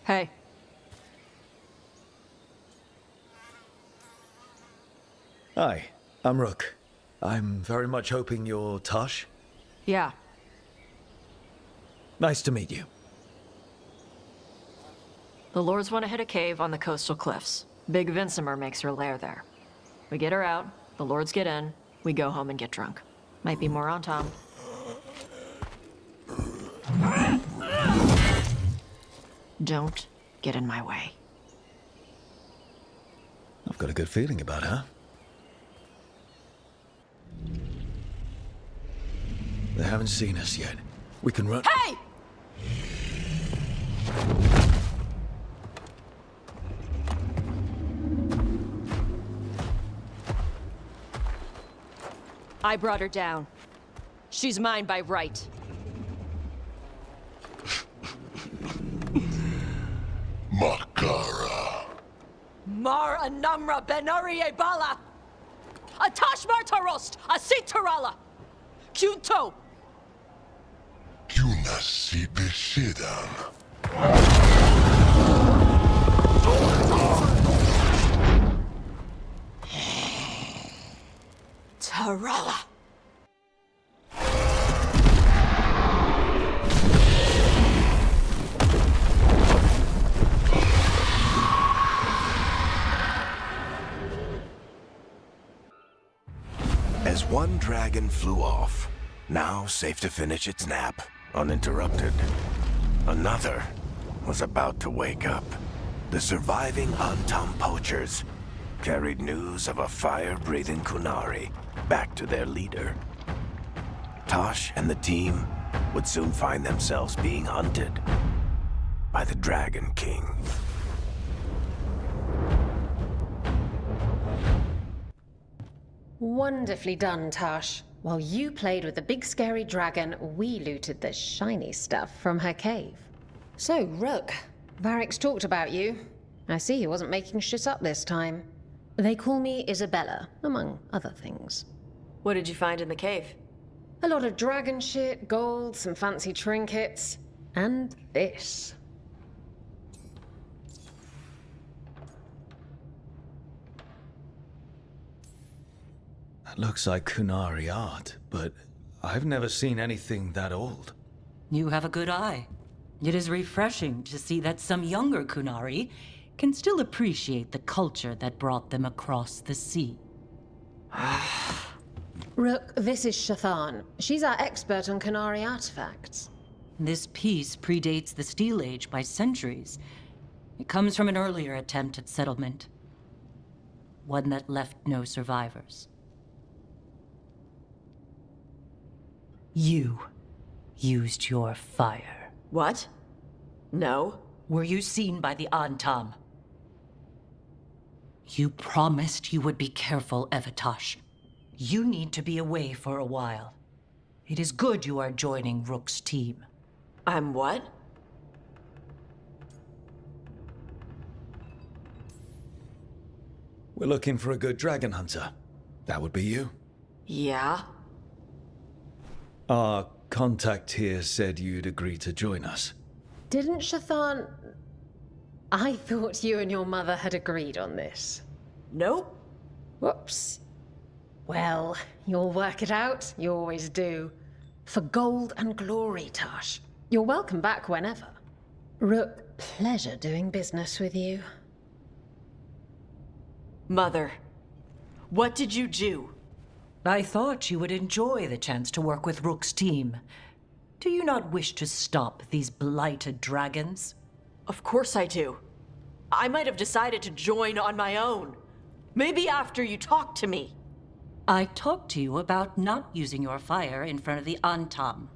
Hey. Hi, I'm Rook. I'm very much hoping you're Taash. Yeah. Nice to meet you. The Lords want to hit a cave on the coastal cliffs. Big Vincimer makes her lair there. We get her out, the Lords get in, we go home and get drunk. Might be more on Tom. Don't get in my way. I've got a good feeling about her. They haven't seen us yet. We can run— Hey! I brought her down. She's mine by right. Makara. Mar anamra benarie bala! A tashmar tarost! A sitarala! Kunto! Kunasi besidan. Tarala! As one dragon flew off, now safe to finish its nap, uninterrupted, another was about to wake up. The surviving Antam poachers carried news of a fire-breathing Kunari back to their leader. Taash and the team would soon find themselves being hunted by the Dragon King. Wonderfully done, Taash. While you played with the big scary dragon, we looted the shiny stuff from her cave. So, Rook, Varric's talked about you. I see he wasn't making shit up this time. They call me Isabella, among other things. What did you find in the cave? A lot of dragon shit, gold, some fancy trinkets, and this. That looks like Kunari art, but I've never seen anything that old. You have a good eye. It is refreshing to see that some younger Kunari can still appreciate the culture that brought them across the sea. Rook, this is Shathan. She's our expert on Kunari artifacts. This piece predates the Steel Age by centuries. It comes from an earlier attempt at settlement. One that left no survivors. You used your fire. What? No. Were you seen by the Antam? You promised you would be careful, Evatash. You need to be away for a while. It is good you are joining Rook's team. I'm what? We're looking for a good dragon hunter. That would be you. Yeah? Our contact here said you'd agree to join us. Didn't Shathan... I thought you and your mother had agreed on this. Nope. Whoops. Well, you'll work it out. You always do. For gold and glory, Taash. You're welcome back whenever. Rook, pleasure doing business with you. Mother, what did you do? I thought you would enjoy the chance to work with Rook's team. Do you not wish to stop these blighted dragons? Of course I do. I might have decided to join on my own. Maybe after you talked to me. I talked to you about not using your fire in front of the Antam.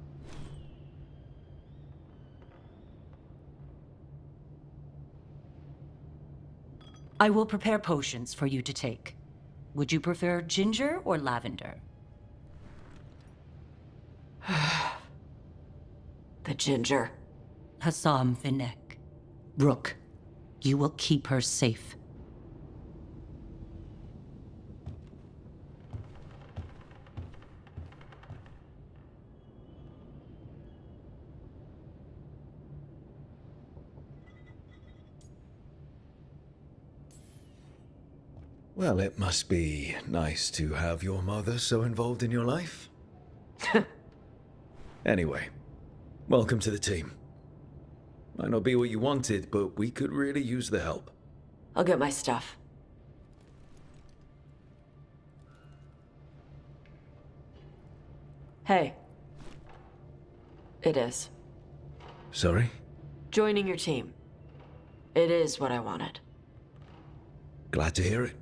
I will prepare potions for you to take. Would you prefer ginger or lavender? The ginger. Hassam Vinek. Rook, you will keep her safe. Well, it must be nice to have your mother so involved in your life. Anyway, welcome to the team. Might not be what you wanted, but we could really use the help. I'll get my stuff. Hey. It is. Sorry? Joining your team. It is what I wanted. Glad to hear it.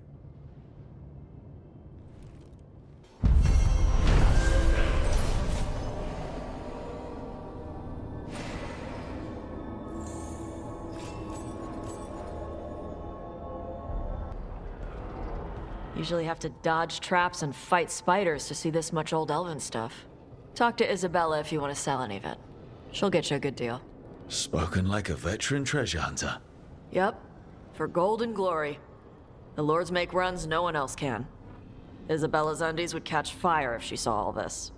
Usually have to dodge traps and fight spiders to see this much old elven stuff. Talk to Isabella if you want to sell any of it. She'll get you a good deal. Spoken like a veteran treasure hunter. Yep. For gold and glory. The lords make runs no one else can. Isabella's undies would catch fire if she saw all this.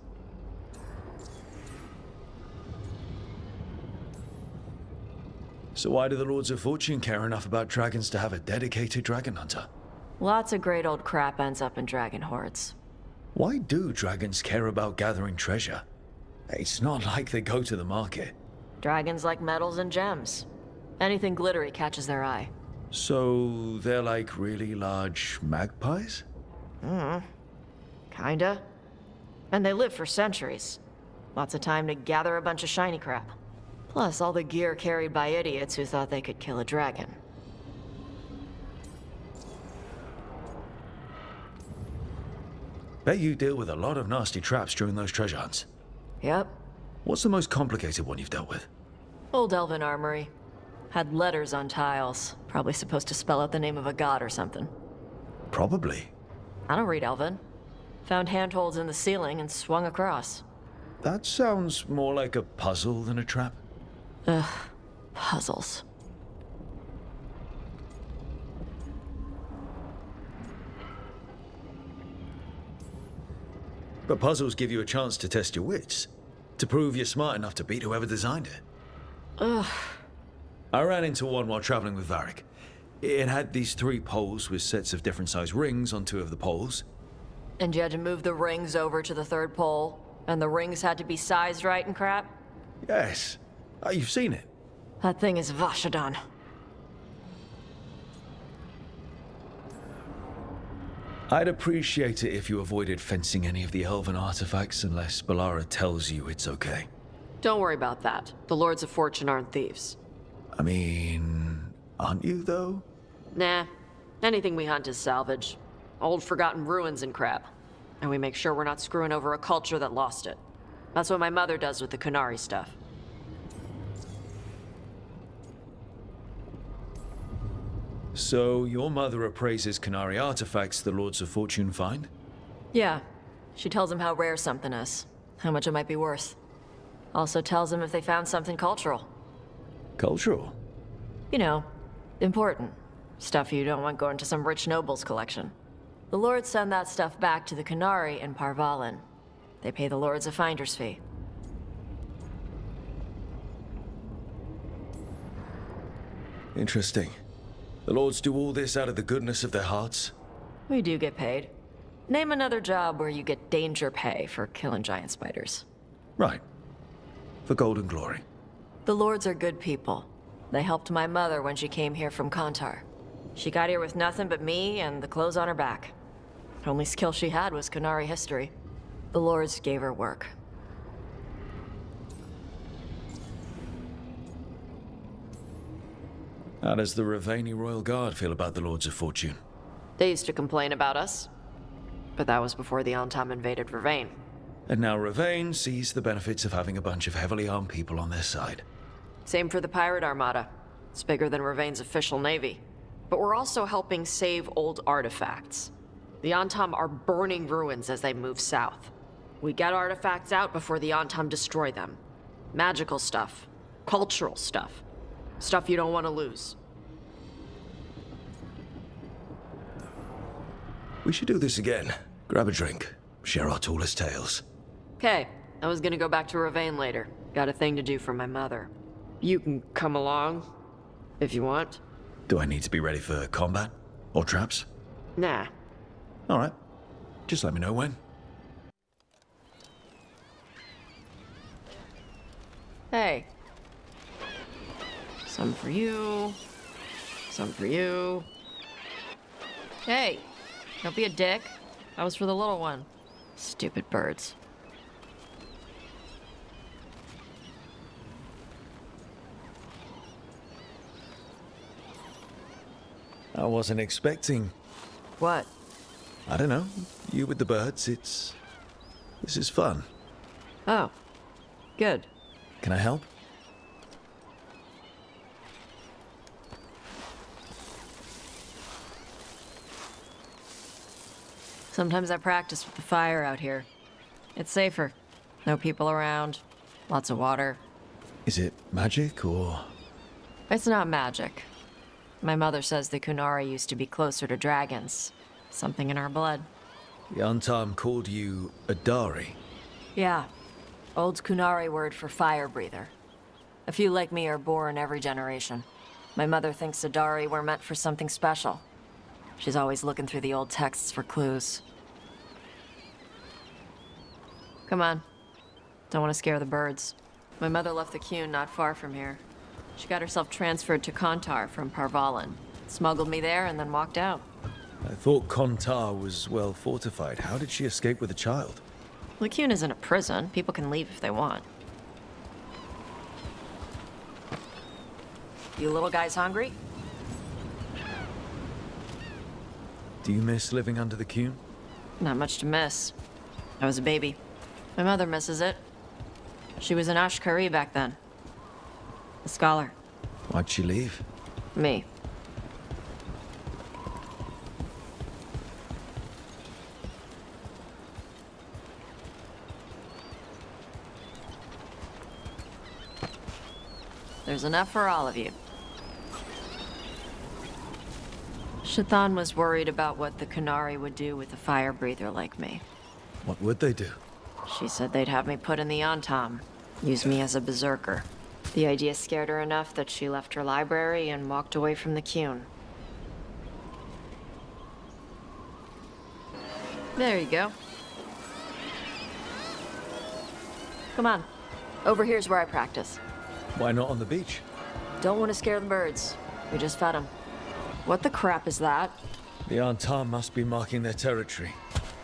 So why do the Lords of Fortune care enough about dragons to have a dedicated dragon hunter? Lots of great old crap ends up in dragon hordes. Why do dragons care about gathering treasure? It's not like they go to the market. Dragons like metals and gems. Anything glittery catches their eye. So they're like really large magpies? Kinda. And they live for centuries. Lots of time to gather a bunch of shiny crap. Plus all the gear carried by idiots who thought they could kill a dragon. Bet you deal with a lot of nasty traps during those treasure hunts. Yep. What's the most complicated one you've dealt with? Old elven armory. Had letters on tiles. Probably supposed to spell out the name of a god or something. Probably. I don't read elven. Found handholds in the ceiling and swung across. That sounds more like a puzzle than a trap. Ugh. Puzzles. But puzzles give you a chance to test your wits. To prove you're smart enough to beat whoever designed it. Ugh. I ran into one while traveling with Varric. It had these 3 poles with sets of different size rings on 2 of the poles. And you had to move the rings over to the 3rd pole, and the rings had to be sized right and crap? Yes. You've seen it. That thing is Vashadan. I'd appreciate it if you avoided fencing any of the elven artifacts unless Balara tells you it's okay. Don't worry about that. The Lords of Fortune aren't thieves. I mean, aren't you though? Nah. Anything we hunt is salvage. Old forgotten ruins and crap. And we make sure we're not screwing over a culture that lost it. That's what my mother does with the Kunari stuff. So, your mother appraises Kunari artifacts the Lords of Fortune find? Yeah. She tells them how rare something is. How much it might be worth. Also tells them if they found something cultural. Cultural? You know, important. Stuff you don't want going to some rich noble's collection. The Lords send that stuff back to the Kunari in Parvalin. They pay the Lords a finder's fee. Interesting. The Lords do all this out of the goodness of their hearts? We do get paid. Name another job where you get danger pay for killing giant spiders. Right. For gold and glory. The Lords are good people. They helped my mother when she came here from Kantar. She got here with nothing but me and the clothes on her back. Only skill she had was Kunari history. The Lords gave her work. How does the Ravani Royal Guard feel about the Lords of Fortune? They used to complain about us. But that was before the Antam invaded Ravane. And now Ravane sees the benefits of having a bunch of heavily armed people on their side. Same for the Pirate Armada. It's bigger than Ravane's official navy. But we're also helping save old artifacts. The Antam are burning ruins as they move south. We get artifacts out before the Antam destroy them. Magical stuff. Cultural stuff. Stuff you don't want to lose. We should do this again. Grab a drink. Share our tallest tales. Okay, I was gonna go back to Ravane later. Got a thing to do for my mother. You can come along, if you want. Do I need to be ready for combat? Or traps? Nah. All right. Just let me know when. Hey. Some for you. Some for you. Hey. Don't be a dick. That was for the little one. Stupid birds. I wasn't expecting... What? I don't know. You with the birds, This is fun. Oh. Good. Can I help? Sometimes I practice with the fire out here. It's safer. No people around. Lots of water. Is it magic, or...? It's not magic. My mother says the Kunari used to be closer to dragons. Something in our blood. The Antam called you a Dari. Yeah. Old Kunari word for fire breather. A few like me are born every generation. My mother thinks Adari were meant for something special. She's always looking through the old texts for clues. Come on. Don't want to scare the birds. My mother left the Qun not far from here. She got herself transferred to Kontar from Parvalan. Smuggled me there and then walked out. I thought Kontar was well fortified. How did she escape with a child? The Qun isn't a prison. People can leave if they want. You little guys hungry? Do you miss living under the Qun? Not much to miss. I was a baby. My mother misses it. She was an Ashkari back then. A scholar. Why'd she leave? Me. There's enough for all of you. Shathan was worried about what the Kunari would do with a fire breather like me. What would they do? She said they'd have me put in the Antam, use me as a berserker. The idea scared her enough that she left her library and walked away from the Qun. There you go. Come on. Over here's where I practice. Why not on the beach? Don't want to scare the birds. We just fed them. What the crap is that? The Antam must be marking their territory.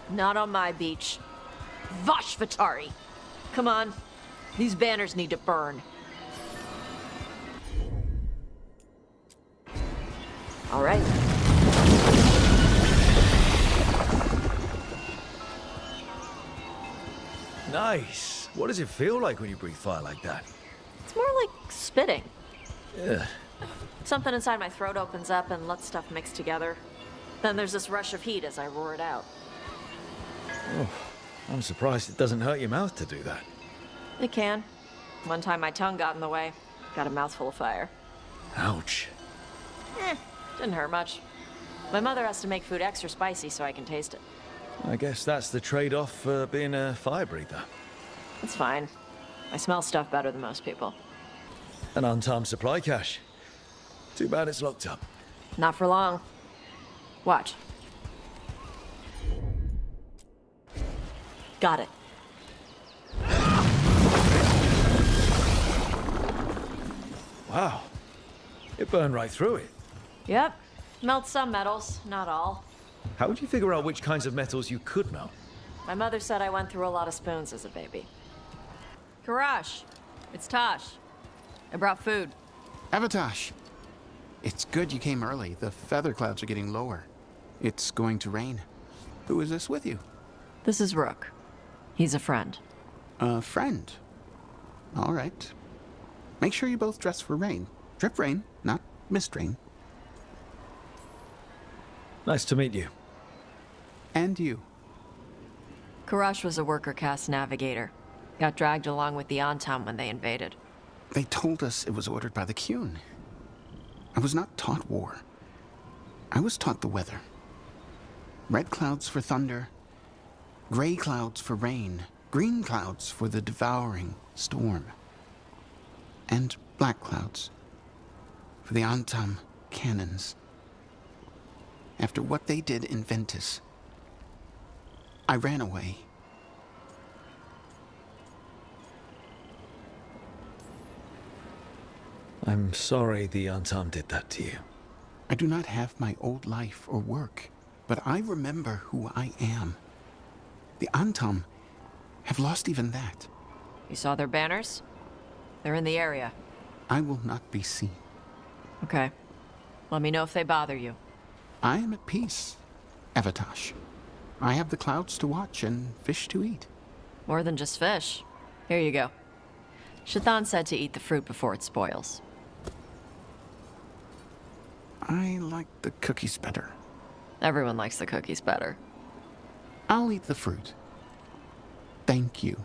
Not on my beach. Vash Vatari! Come on. These banners need to burn. All right. Nice. What does it feel like when you breathe fire like that? It's more like spitting. Yeah. Something inside my throat opens up and lets stuff mix together. Then there's this rush of heat as I roar it out. Oh, I'm surprised it doesn't hurt your mouth to do that. It can. One time my tongue got in the way. Got a mouthful of fire. Ouch. Didn't hurt much. My mother has to make food extra spicy so I can taste it. I guess that's the trade-off for being a fire breather. It's fine. I smell stuff better than most people. An untimed supply cache. Too bad it's locked up. Not for long. Watch. Got it. Wow. It burned right through it. Yep. Melt some metals, not all. How would you figure out which kinds of metals you could melt? My mother said I went through a lot of spoons as a baby. Karash, it's Taash. I brought food. Avatash. It's good you came early. The feather clouds are getting lower. It's going to rain. Who is this with you? This is Rook. He's a friend. A friend. All right. Make sure you both dress for rain. Drip rain, not mist rain. Nice to meet you. And you. Karash was a worker caste navigator. Got dragged along with the Antam when they invaded. They told us it was ordered by the Qun. I was not taught war. I was taught the weather. Red clouds for thunder, gray clouds for rain, green clouds for the devouring storm, and black clouds for the Antam cannons. after what they did in Ventus. I ran away. I'm sorry the Antam did that to you. I do not have my old life or work, but I remember who I am. The Antam have lost even that. You saw their banners? They're in the area. I will not be seen. Okay. Let me know if they bother you. I am at peace, Evatash. I have the clouds to watch and fish to eat. More than just fish. Here you go. Shathan said to eat the fruit before it spoils. I like the cookies better. Everyone likes the cookies better. I'll eat the fruit. Thank you,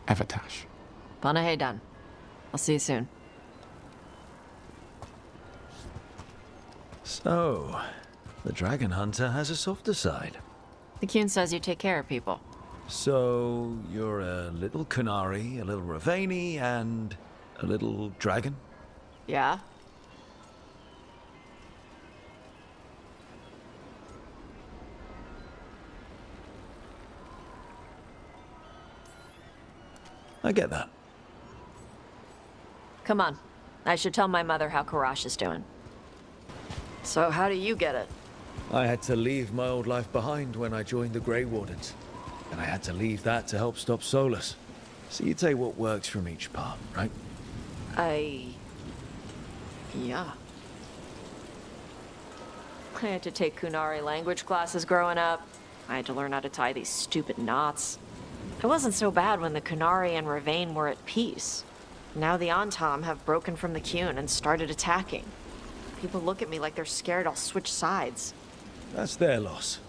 Evatash. Panahedan. I'll see you soon. So, the Dragon Hunter has a softer side. The Kyun says you take care of people. So, you're a little Kunari, a little Ravani, and a little dragon? Yeah? I get that. Come on. I should tell my mother how Karash is doing. So how do you get it? I had to leave my old life behind when I joined the Grey Wardens. And I had to leave that to help stop Solus. So you take what works from each part, right? Yeah. I had to take Kunari language classes growing up. I had to learn how to tie these stupid knots. It wasn't so bad when the Kunari and Ravain were at peace. Now the Antam have broken from the Kyun and started attacking. People look at me like they're scared I'll switch sides. That's their loss.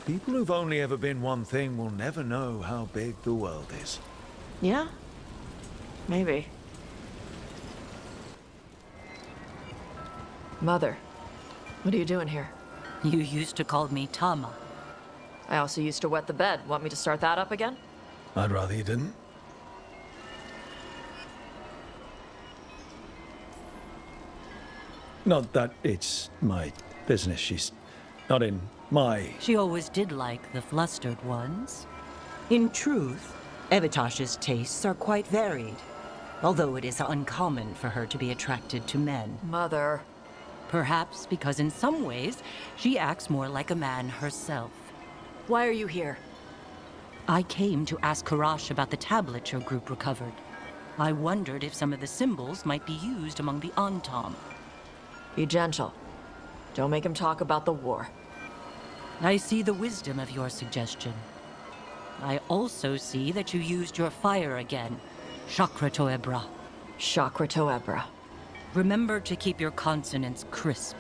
People who've only ever been one thing will never know how big the world is. Yeah? Maybe. Mother, what are you doing here? You used to call me Tama. I also used to wet the bed. Want me to start that up again? I'd rather you didn't. Not that it's my business. She's not in my... She always did like the flustered ones. In truth, Evitash's tastes are quite varied, although it is uncommon for her to be attracted to men. Mother. Perhaps because in some ways, she acts more like a man herself. Why are you here? I came to ask Karash about the tablet your group recovered. I wondered if some of the symbols might be used among the Antam. Be gentle. Don't make him talk about the war. I see the wisdom of your suggestion. I also see that you used your fire again, Chakra Toebra. Chakra Toebra. Remember to keep your consonants crisp.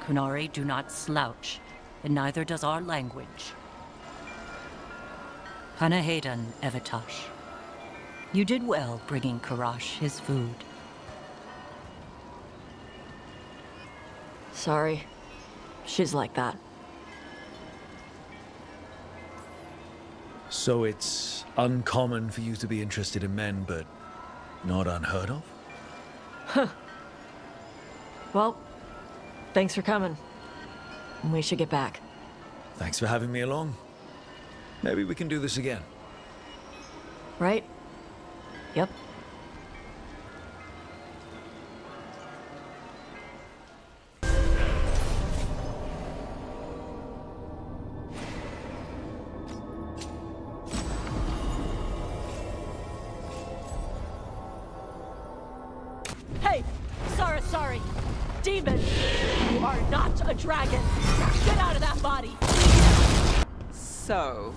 Kunari do not slouch, and neither does our language. Panahedan, Evitash. You did well bringing Karash his food. Sorry. She's like that. So it's uncommon for you to be interested in men, but not unheard of? Huh. Well, thanks for coming. We should get back. Thanks for having me along. Maybe we can do this again. Right? Yep. Hey! Sorry. Demon! You are not a dragon! Get out of that body! So,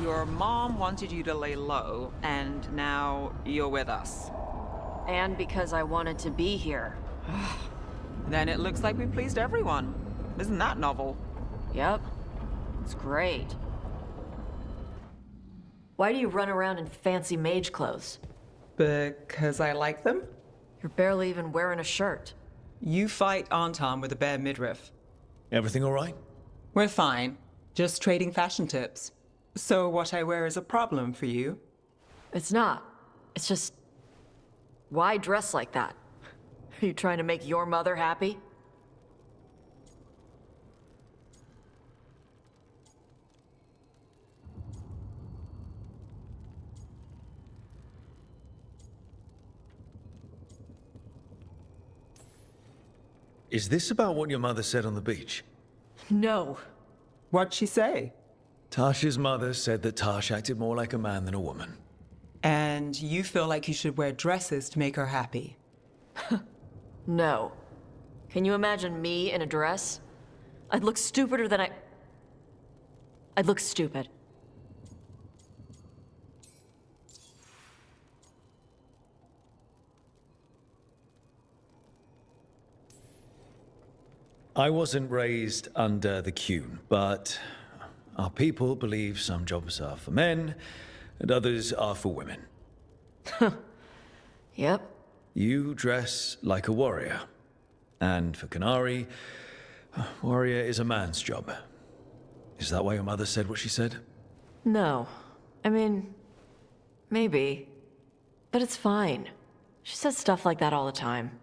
your mom wanted you to lay low, and now you're with us. And because I wanted to be here. Then it looks like we pleased everyone. Isn't that novel? Yep. It's great. Why do you run around in fancy mage clothes? Because I like them? You're barely even wearing a shirt. You fight Antam with a bare midriff. Everything all right? We're fine. Just trading fashion tips. So what I wear is a problem for you? It's not. It's just... Why dress like that? Are you trying to make your mother happy? is this about what your mother said on the beach? No. What'd she say? Tash's mother said that Taash acted more like a man than a woman. And you feel like you should wear dresses to make her happy? No. Can you imagine me in a dress? I'd look stupider than I'd look stupid. I wasn't raised under the Qun, but our people believe some jobs are for men and others are for women. Yep. You dress like a warrior. And for Canary, warrior is a man's job. Is that why your mother said what she said? No. I mean, maybe. But it's fine. She says stuff like that all the time.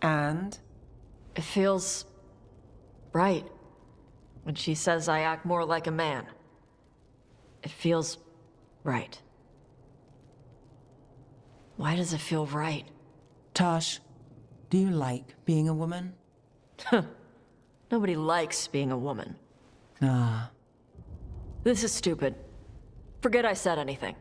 And? It feels right. When she says I act more like a man. It feels right. Why does it feel right? Taash, do you like being a woman? Nobody likes being a woman. Ah. This is stupid. Forget I said anything.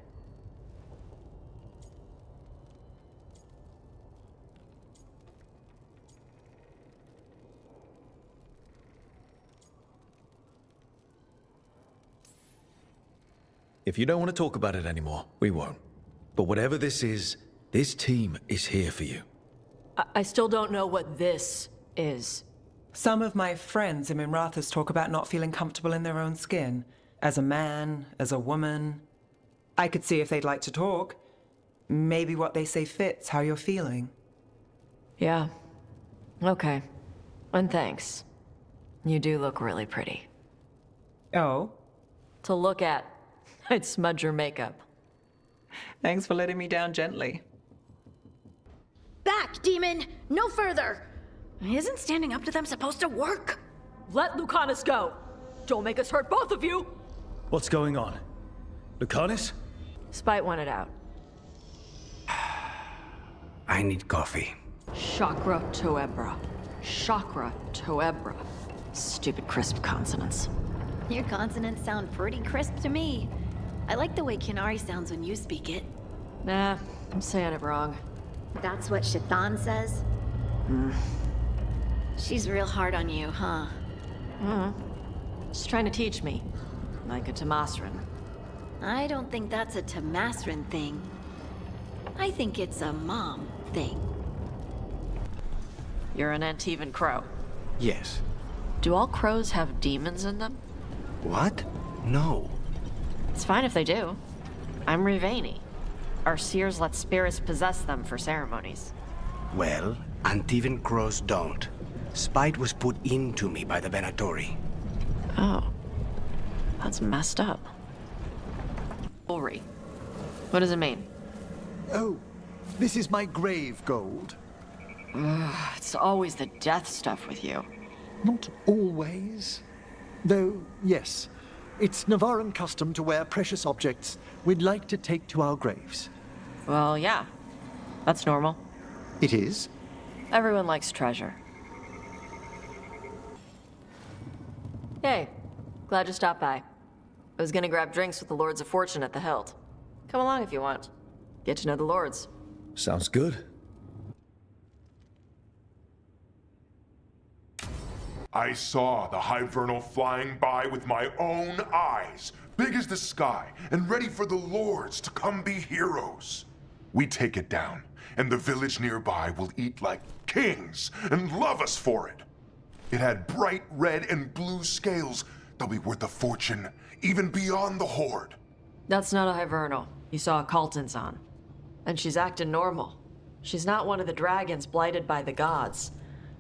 If you don't want to talk about it anymore, we won't. But whatever this is, this team is here for you. I still don't know what this is. Some of my friends in Minrathous talk about not feeling comfortable in their own skin. As a man, as a woman. I could see if they'd like to talk. Maybe what they say fits how you're feeling. Yeah. Okay. And thanks. You do look really pretty. Oh? To look at, I'd smudge your makeup. Thanks for letting me down gently. Back, demon! No further! Isn't standing up to them supposed to work? Let Lucanus go! Don't make us hurt both of you! What's going on? Lucanus? Spite wanted out. I need coffee. Chakra Toebra. Chakra Toebra. Stupid crisp consonants. Your consonants sound pretty crisp to me. I like the way Kinari sounds when you speak it. Nah, I'm saying it wrong. That's what Shaitan says? She's real hard on you, huh? She's trying to teach me. Like a Tamasran. I don't think that's a Tamasran thing. I think it's a mom thing. You're an Antivan crow. Yes. Do all crows have demons in them? What? No. It's fine if they do. I'm Rivani. Our seers let spirits possess them for ceremonies. Well, Antivan crows don't. Spite was put into me by the Venatori. Oh. That's messed up. Jewelry. What does it mean? Oh, this is my grave gold. It's always the death stuff with you. Not always. Though, yes, it's Navaran custom to wear precious objects we'd like to take to our graves. Well, yeah. That's normal. It is? Everyone likes treasure. Hey, glad you stopped by. I was gonna grab drinks with the Lords of Fortune at the Hilt. Come along if you want. Get to know the Lords. Sounds good. I saw the Hivernal flying by with my own eyes, big as the sky, and ready for the lords to come be heroes. We take it down, and the village nearby will eat like kings and love us for it. It had bright red and blue scales. They'll be worth a fortune, even beyond the Horde. That's not a Hivernal. You saw a Kaltan's. And she's acting normal. She's not one of the dragons blighted by the gods.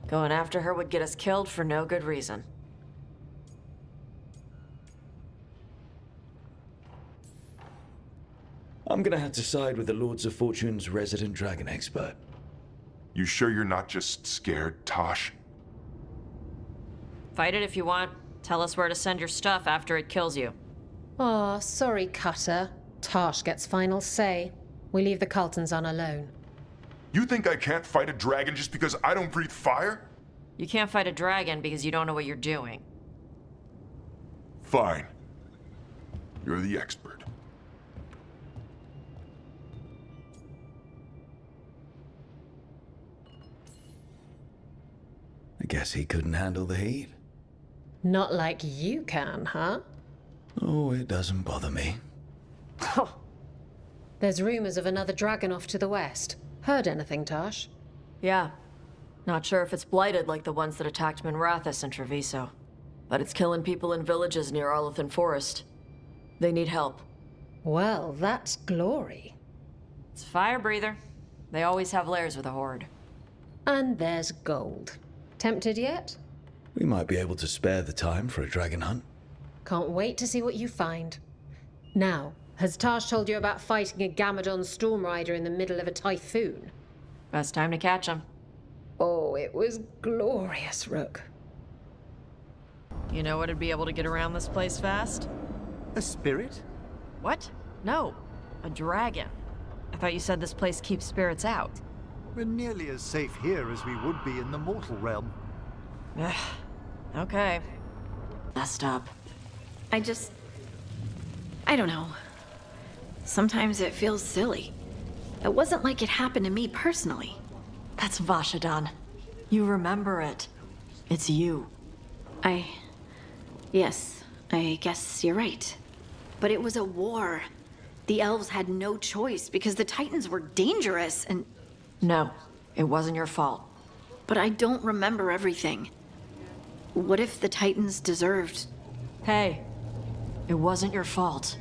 Going after her would get us killed for no good reason. I'm gonna have to side with the Lords of Fortune's resident dragon expert. You sure you're not just scared, Taash? Fight it if you want. Tell us where to send your stuff after it kills you. Aw, sorry, Cutter. Taash gets final say. We leave the Kaltans on alone. You think I can't fight a dragon just because I don't breathe fire? You can't fight a dragon because you don't know what you're doing. Fine. You're the expert. I guess he couldn't handle the heat. Not like you can, huh? Oh, it doesn't bother me. There's rumors of another dragon off to the west. Heard anything, Taash? Yeah. Not sure if it's blighted like the ones that attacked Minrathous and Treviso. But it's killing people in villages near Arlethan Forest. They need help. Well, that's glory. It's a fire breather. They always have lairs with a horde. And there's gold. Tempted yet? We might be able to spare the time for a dragon hunt. Can't wait to see what you find. Now, has Taash told you about fighting a Gamadon storm rider in the middle of a typhoon? Best time to catch him. Oh, it was glorious, Rook. You know what'd be able to get around this place fast? A spirit? What? No. A dragon. I thought you said this place keeps spirits out. We're nearly as safe here as we would be in the mortal realm. Okay. Messed up. I don't know. Sometimes it feels silly. It wasn't like it happened to me personally. That's Vashadan. You remember it. It's you. Yes, I guess you're right. But it was a war. The elves had no choice because the Titans were dangerous and... No, it wasn't your fault. But I don't remember everything. What if the Titans deserved... Hey, it wasn't your fault.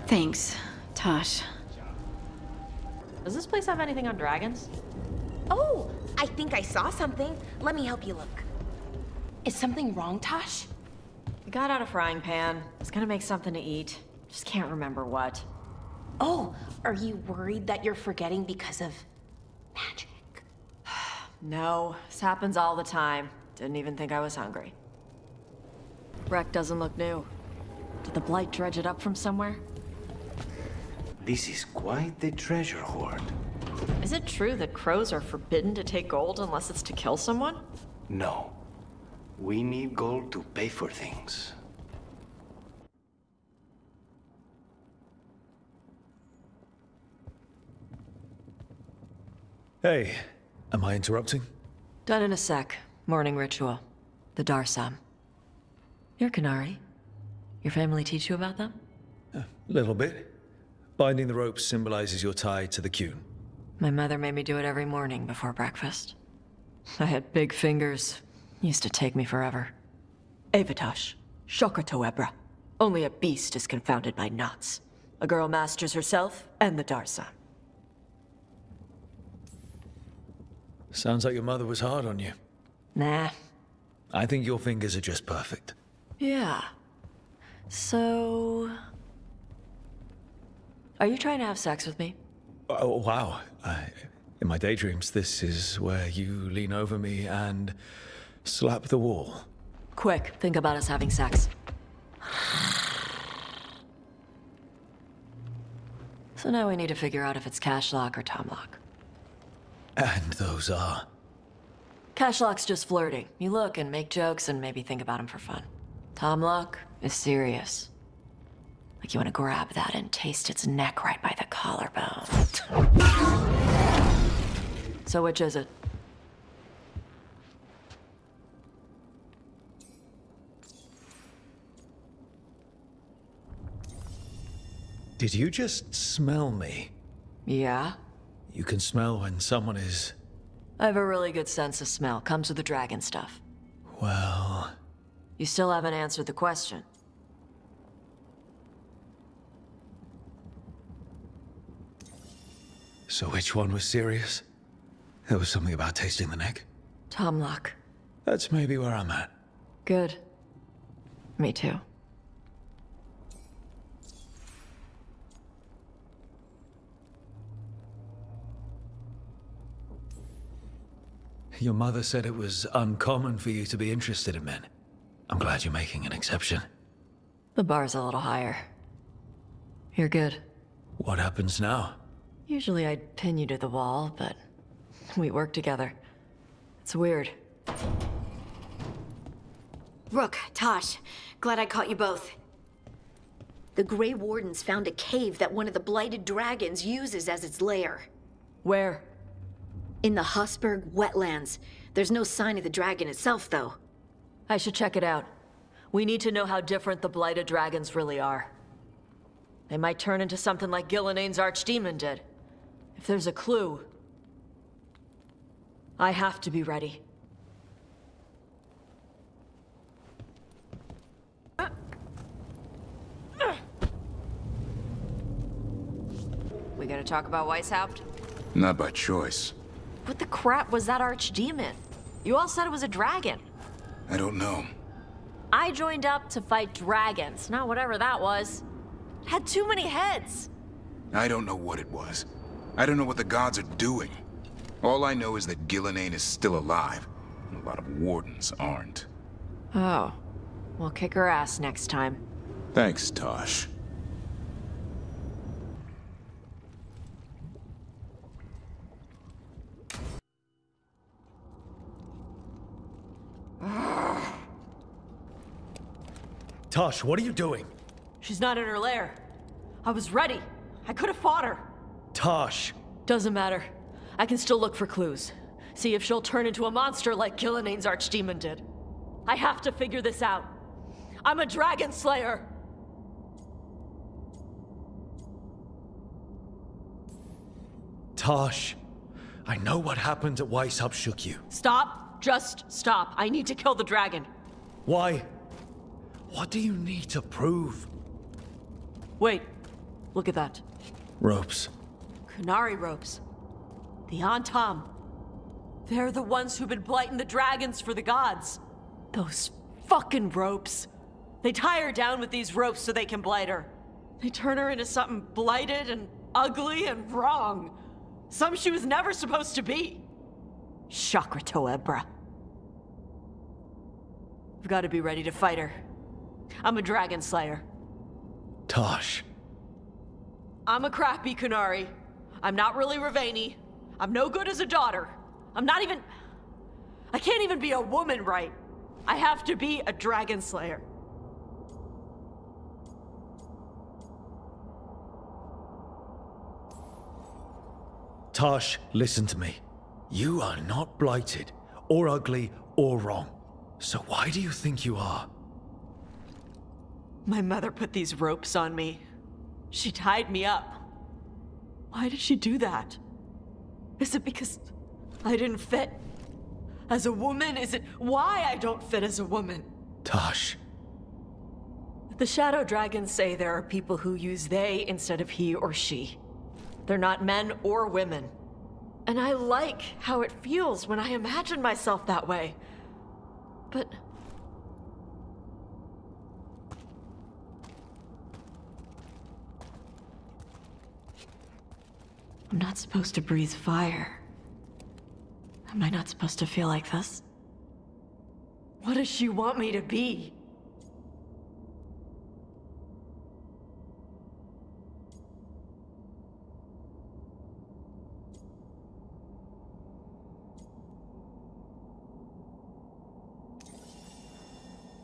Thanks, Taash. Does this place have anything on dragons? Oh, I think I saw something. Let me help you look. Is something wrong, Taash? I got out a frying pan. Was gonna make something to eat. Just can't remember what. Oh, are you worried that you're forgetting because of magic? No, this happens all the time. Didn't even think I was hungry. Wreck doesn't look new. Did the Blight dredge it up from somewhere? This is quite the treasure hoard. Is it true that crows are forbidden to take gold unless it's to kill someone? No. We need gold to pay for things. Hey, am I interrupting? Done in a sec. Morning ritual. The Darsam. You're Canary. Your family teach you about them? A little bit. Binding the ropes symbolizes your tie to the Qun. My mother made me do it every morning before breakfast. I had big fingers. Used to take me forever. Avatash. Shokotoebra. Only a beast is confounded by knots. A girl masters herself and the Darsam. Sounds like your mother was hard on you. Nah. I think your fingers are just perfect. Yeah. So... Are you trying to have sex with me? Oh, wow. In my daydreams, this is where you lean over me and slap the wall. Quick, think about us having sex. So now we need to figure out if it's Cashlock or Tomlock. And those are? Cashlock's just flirting. You look and make jokes and maybe think about him for fun. Tomlock is serious. Like you want to grab that and taste its neck right by the collarbone. So which is it? Did you just smell me? Yeah? You can smell when someone is... I have a really good sense of smell. Comes with the dragon stuff. Well... You still haven't answered the question. So which one was serious? There was something about tasting the neck. Tomlock. That's maybe where I'm at. Good. Me too. Your mother said it was uncommon for you to be interested in men. I'm glad you're making an exception. The bar's a little higher. You're good. What happens now? Usually I'd pin you to the wall, but we work together. It's weird. Rook, Taash, glad I caught you both. The Grey Wardens found a cave that one of the Blighted Dragons uses as its lair. Where? In the Hussberg wetlands. There's no sign of the dragon itself, though. I should check it out. We need to know how different the Blighted Dragons really are. They might turn into something like Gillenane's archdemon did. If there's a clue, I have to be ready. We gonna talk about Weishaupt? Not by choice. What the crap was that archdemon? You all said it was a dragon. I don't know. I joined up to fight dragons, not whatever that was. It had too many heads. I don't know what it was. I don't know what the gods are doing. All I know is that Gillenane is still alive, and a lot of wardens aren't. Oh. We'll kick her ass next time. Thanks, Taash. Taash, what are you doing? She's not in her lair. I was ready. I could have fought her. Taash! Doesn't matter. I can still look for clues. See if she'll turn into a monster like Gillenane's archdemon did. I have to figure this out. I'm a dragon slayer! Taash, I know what happened at Weishaupt shook you. Stop. Just stop. I need to kill the dragon. Why? What do you need to prove? Wait. Look at that. Ropes. Kunari ropes. The Antam. They're the ones who've been blighting the dragons for the gods. Those fucking ropes. They tie her down with these ropes so they can blight her. They turn her into something blighted and ugly and wrong. Something she was never supposed to be. Chakra Toebra. I've got to be ready to fight her. I'm a dragon slayer. Taash. I'm a crappy Kunari. I'm not really Ravani. I'm no good as a daughter. I'm not even... I can't even be a woman right. I have to be a dragon slayer. Taash, listen to me. You are not blighted, or ugly, or wrong. So why do you think you are? My mother put these ropes on me. She tied me up. Why did she do that? Is it because I didn't fit? As a woman? Is it why I don't fit as a woman? Taash. The Shadow Dragons say there are people who use they instead of he or she. They're not men or women. And I like how it feels when I imagine myself that way. But... I'm not supposed to breathe fire. Am I not supposed to feel like this? What does she want me to be?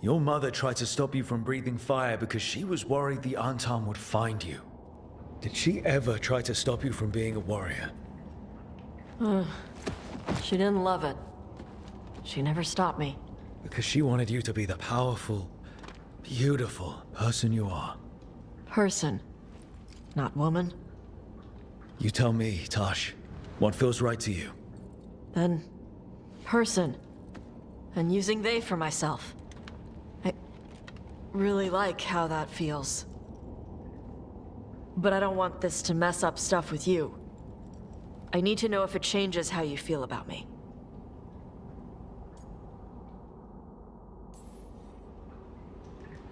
Your mother tried to stop you from breathing fire because she was worried the Antam would find you. Did she ever try to stop you from being a warrior? She didn't love it. She never stopped me. Because she wanted you to be the powerful, beautiful person you are. Person, not woman. You tell me, Taash, what feels right to you? Then, person. And using they for myself. I really like how that feels. But I don't want this to mess up stuff with you. I need to know if it changes how you feel about me.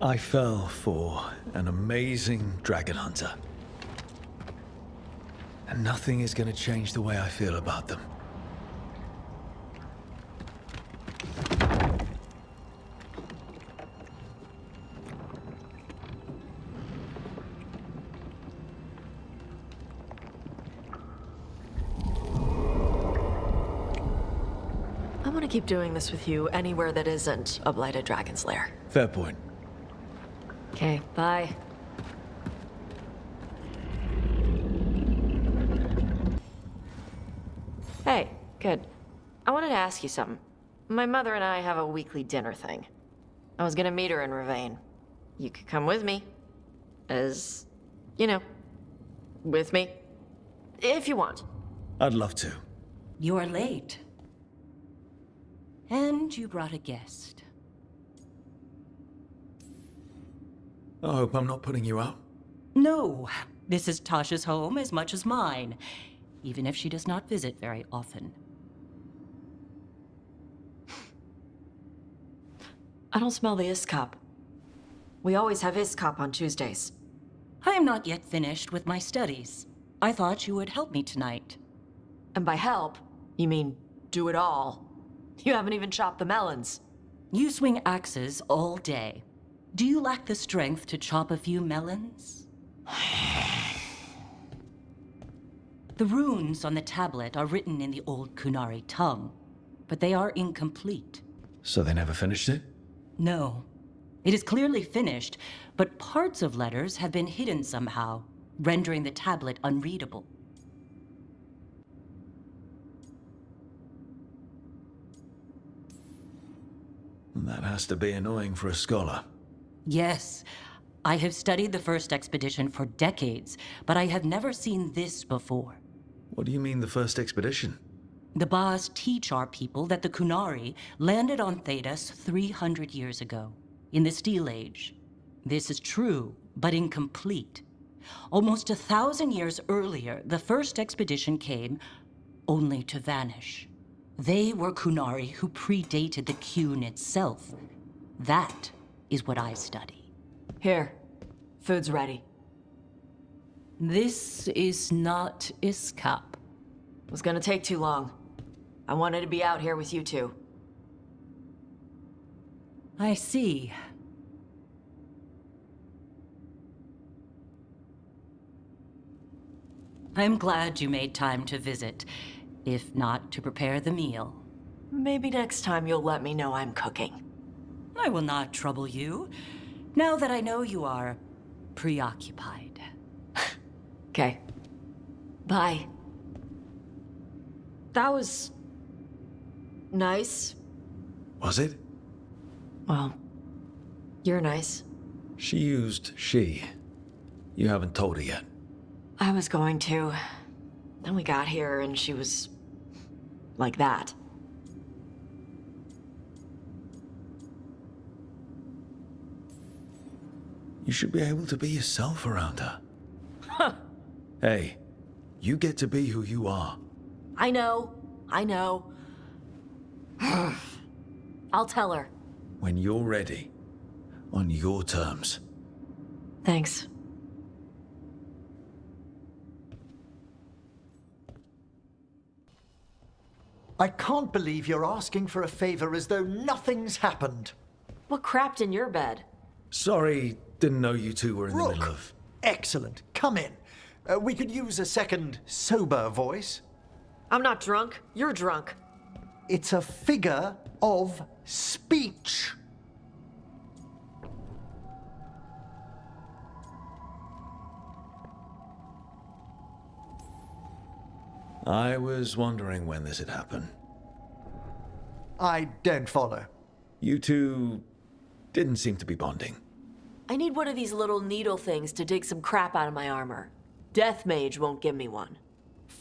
I fell for an amazing dragon hunter. And nothing is going to change the way I feel about them. I want to keep doing this with you anywhere that isn't a blighted dragon's lair. Fair point. Okay, bye. Hey, good. I wanted to ask you something. My mother and I have a weekly dinner thing. I was gonna meet her in Ravane. You could come with me. As, you know, with me. If you want. I'd love to. You're late. And you brought a guest. I hope I'm not putting you out. No, this is Taash's home as much as mine, even if she does not visit very often. I don't smell the Iskop. We always have Iskop on Tuesdays. I am not yet finished with my studies. I thought you would help me tonight. And by help, you mean do it all. You haven't even chopped the melons. You swing axes all day. Do you lack the strength to chop a few melons? The runes on the tablet are written in the old Kunari tongue, but they are incomplete. So they never finished it? No. It is clearly finished, but parts of letters have been hidden somehow, rendering the tablet unreadable. That has to be annoying for a scholar. Yes. I have studied the first expedition for decades, but I have never seen this before. What do you mean, the first expedition? The Baas teach our people that the Kunari landed on Thedas 300 years ago, in the Steel Age. This is true, but incomplete. Almost 1,000 years earlier, the first expedition came, only to vanish. They were Kunari who predated the Qun itself. That is what I study. Here, food's ready. This is not Iskop. It was gonna take too long. I wanted to be out here with you two. I see. I'm glad you made time to visit, if not to prepare the meal. Maybe next time you'll let me know I'm cooking. I will not trouble you, now that I know you are preoccupied. Okay. Bye. That was... nice. Was it? Well, you're nice. She used she. You haven't told her yet. I was going to. Then we got here and she was... like that. You should be able to be yourself around her. Huh. Hey, you get to be who you are. I know. I'll tell her. When you're ready. On your terms. Thanks. I can't believe you're asking for a favor as though nothing's happened. What crapped in your bed? Sorry, didn't know you two were in the middle of... Excellent. Come in. We could use a second sober voice. I'm not drunk. You're drunk. It's a figure of speech. I was wondering when this had happened. I don't follow. You two didn't seem to be bonding. I need one of these little needle things to dig some crap out of my armor. Death Mage won't give me one.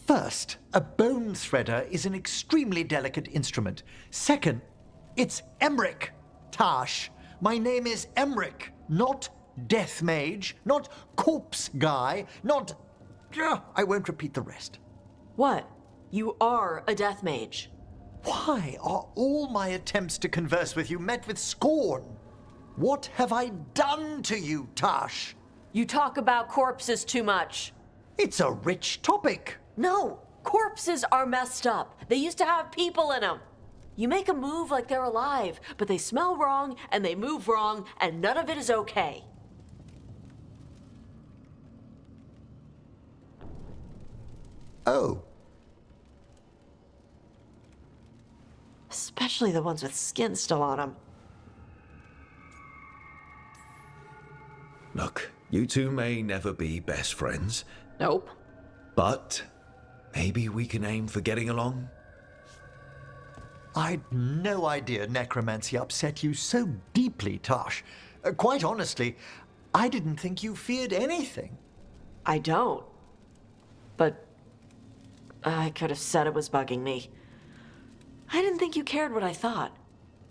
First, a bone threader is an extremely delicate instrument. Second, it's Emric, Taash. My name is Emric, not Death Mage, not Corpse Guy, not... I won't repeat the rest. What? You are a Death Mage. Why are all my attempts to converse with you met with scorn? What have I done to you, Taash? You talk about corpses too much. It's a rich topic. No, corpses are messed up. They used to have people in them. You make them move like they're alive, but they smell wrong and they move wrong, and none of it is okay. Oh. Especially the ones with skin still on them. Look, you two may never be best friends. Nope. But maybe we can aim for getting along? I'd no idea necromancy upset you so deeply, Taash. Quite honestly, I didn't think you feared anything. I don't. But I could have said it was bugging me. I didn't think you cared what I thought.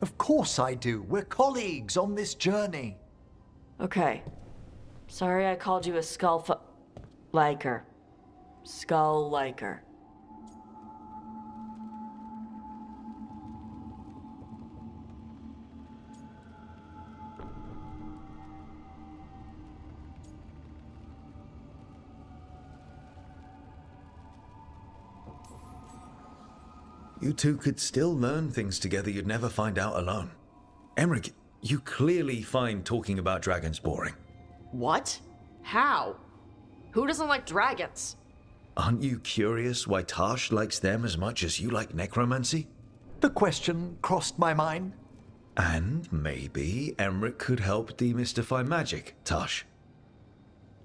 Of course I do. We're colleagues on this journey. Okay. Sorry I called you a liker. Skull liker. You two could still learn things together you'd never find out alone. Emmerich, you clearly find talking about dragons boring. What? How? Who doesn't like dragons? Aren't you curious why Taash likes them as much as you like necromancy? The question crossed my mind. And maybe Emmerich could help demystify magic, Taash.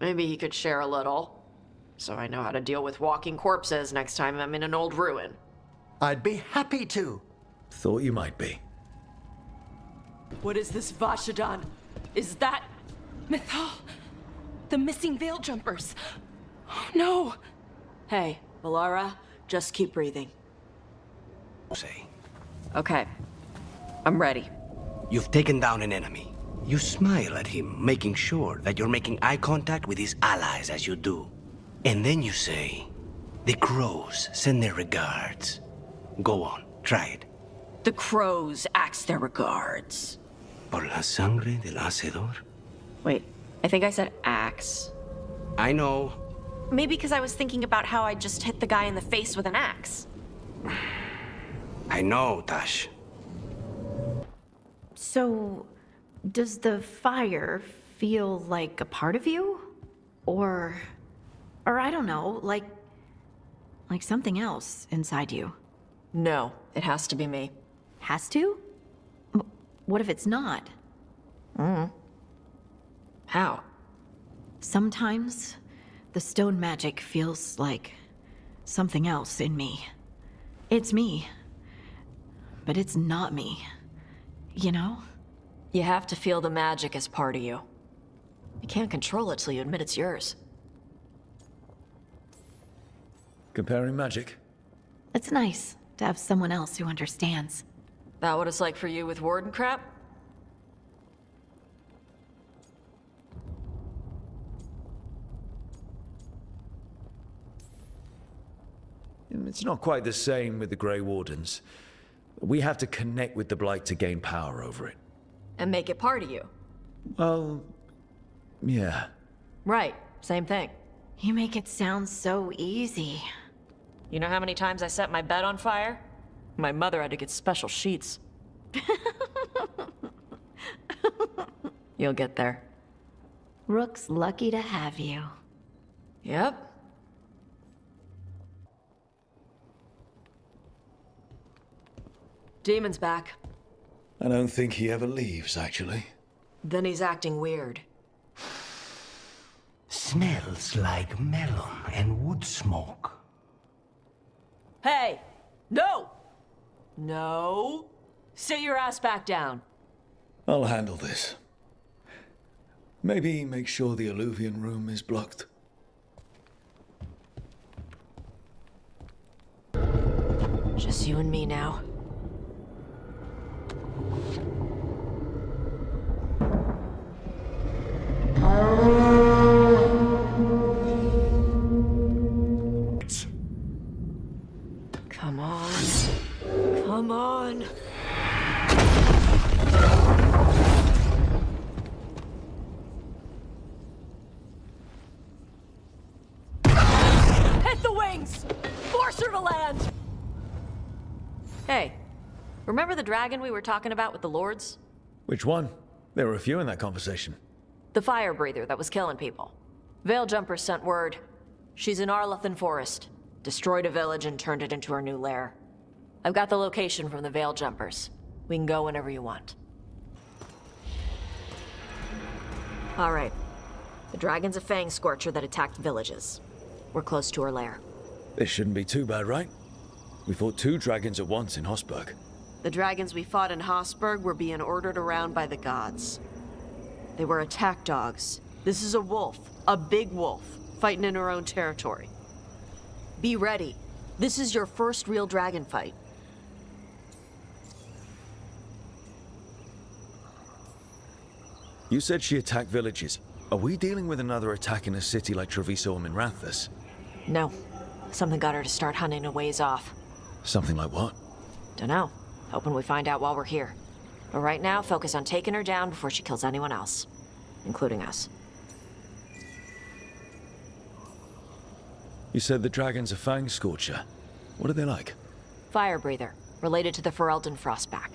Maybe he could share a little. So I know how to deal with walking corpses next time I'm in an old ruin. I'd be happy to. Thought you might be. What is this, Vashadan? Is that... Mythal, the missing veil jumpers. Oh, no. Hey, Valara, just keep breathing. Say, Okay. I'm ready. you've taken down an enemy. You smile at him, making sure that you're making eye contact with his allies as you do. And then you say, the crows send their regards. Go on, try it. The crows ask their regards. Por la sangre del hacedor. Wait, I think I said axe. I know. Maybe because I was thinking about how I just hit the guy in the face with an axe. I know, Taash. So, does the fire feel like a part of you? Or I don't know, like something else inside you? No, it has to be me. Has to? What if it's not? How? Sometimes the stone magic feels like something else in me. It's me, but it's not me. You know? You have to feel the magic as part of you. You can't control it till you admit it's yours. Comparing magic? It's nice to have someone else who understands. That what it's like for you with warden crap? It's not quite the same with the Grey Wardens. We have to connect with the Blight to gain power over it. And make it part of you. Well, yeah. Right, same thing. You make it sound so easy. You know how many times I set my bed on fire? My mother had to get special sheets. You'll get there. Rook's lucky to have you. Yep. Demon's back. I don't think he ever leaves, actually. Then he's acting weird. Smells like melon and wood smoke. Hey! No! No! Sit your ass back down. I'll handle this. Maybe make sure the Alluvian room is blocked. Just you and me now. Come on. Come on. Hit the wings! Force her to land! Hey, remember the dragon we were talking about with the lords? Which one? There were a few in that conversation. The fire breather that was killing people. Veil Jumper sent word. She's in Arlathan Forest. Destroyed a village and turned it into her new lair. I've got the location from the Veil Jumpers. We can go whenever you want. All right. The dragon's a fang scorcher that attacked villages. We're close to her lair. This shouldn't be too bad, right? We fought 2 dragons at once in Hossberg. The dragons we fought in Hossberg were being ordered around by the gods. They were attack dogs. This is a wolf, a big wolf, fighting in her own territory. Be ready. This is your first real dragon fight. You said she attacked villages. Are we dealing with another attack in a city like Treviso or Minrathous? No. Something got her to start hunting a ways off. Something like what? Dunno. Hoping we find out while we're here. But right now, focus on taking her down before she kills anyone else. Including us. You said the dragon's a fang scorcher. What are they like? Fire breather. Related to the Ferelden Frostback.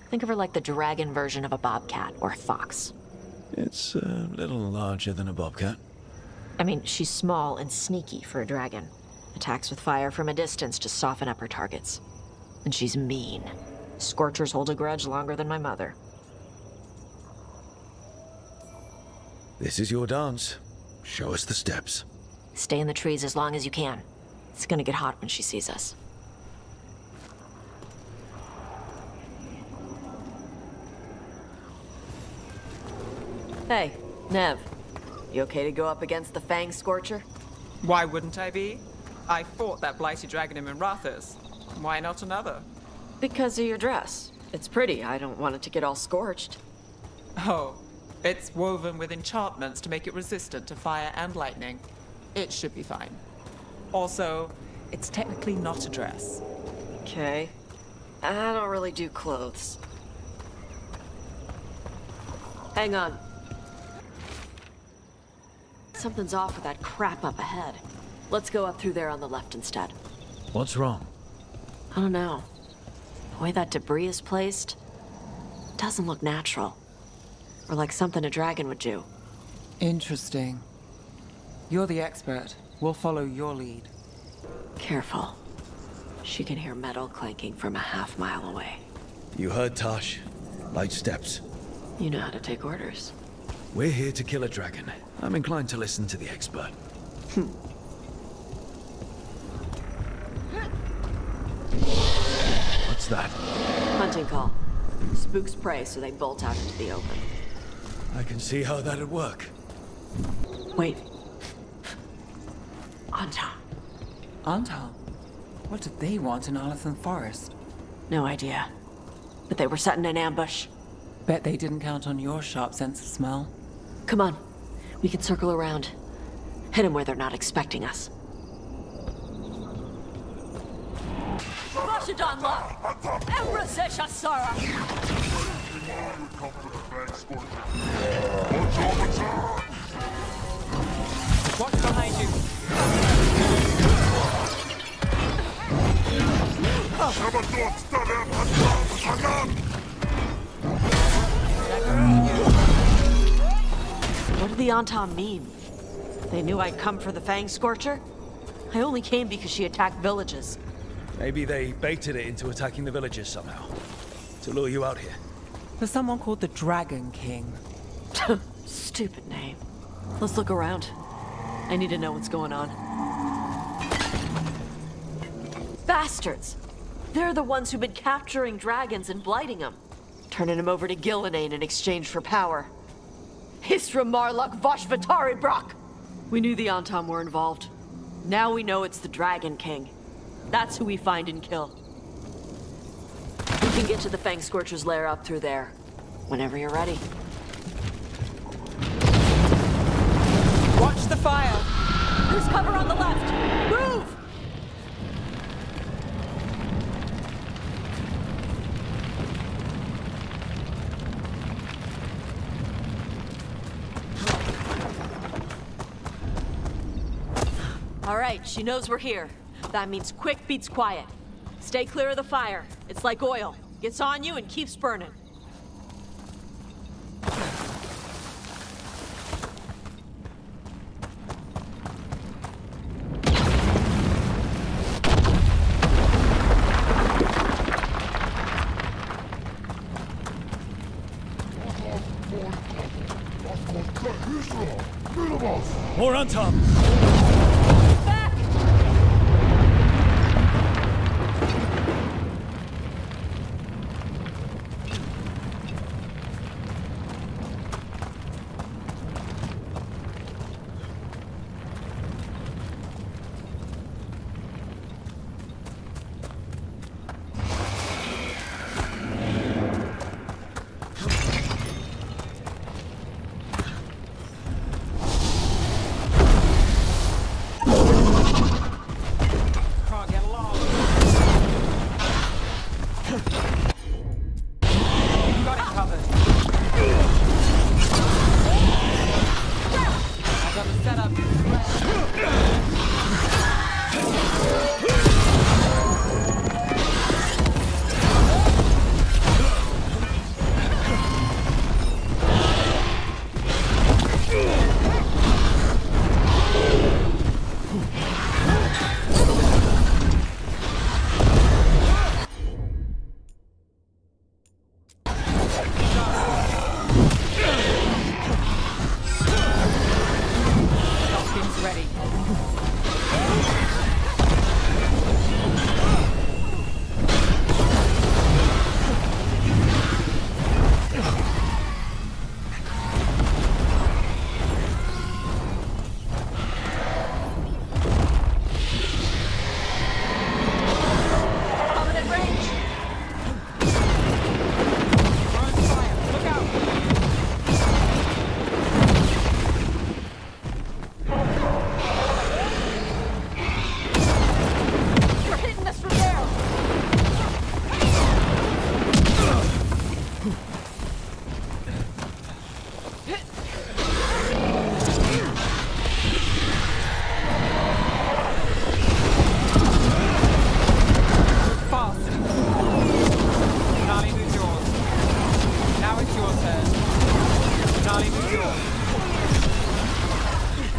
Think of her like the dragon version of a bobcat or a fox. It's a little larger than a bobcat. I mean, she's small and sneaky for a dragon. Attacks with fire from a distance to soften up her targets. And she's mean. Scorchers hold a grudge longer than my mother. This is your dance. Show us the steps. Stay in the trees as long as you can. It's gonna get hot when she sees us. Hey, Nev. You okay to go up against the Fang Scorcher? Why wouldn't I be? I fought that blighty dragon in Minrathous. Why not another? Because of your dress. It's pretty. I don't want it to get all scorched. Oh, it's woven with enchantments to make it resistant to fire and lightning. It should be fine. Also, it's technically not a dress. Okay. I don't really do clothes. Hang on. Something's off with that crap up ahead. Let's go up through there on the left instead. What's wrong? I don't know. The way that debris is placed doesn't look natural. Or like something a dragon would do. Interesting. You're the expert. We'll follow your lead. Careful. She can hear metal clanking from a half-mile away. You heard Taash. Light steps. You know how to take orders. We're here to kill a dragon. I'm inclined to listen to the expert. What's that? Hunting call. Spooks prey, so they bolt out into the open. I can see how that'd work. Wait. Anton. Anton? What did they want in Arlathan Forest? No idea. But they were setting an ambush. Bet they didn't count on your sharp sense of smell. Come on. We can circle around. Hit them where they're not expecting us. Rashidon Love! Embrasesha Sara! Watch behind you! What did the Antam mean? They knew I'd come for the Fang Scorcher? I only came because she attacked villages. Maybe they baited it into attacking the villagers somehow. To lure you out here. There's someone called the Dragon King. Stupid name. Let's look around. I need to know what's going on. Bastards! They're the ones who've been capturing dragons and blighting them. Turning them over to Gillenane in exchange for power. Hisra Marluk Vashvatari Brock! We knew the Antam were involved. Now we know it's the Dragon King. That's who we find and kill. We can get to the Fang Scorcher's lair up through there. Whenever you're ready. Watch the fire! There's cover on the left! Move! All right, she knows we're here. That means quick beats quiet. Stay clear of the fire. It's like oil. Gets on you and keeps burning. More on top!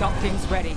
Dockling's ready.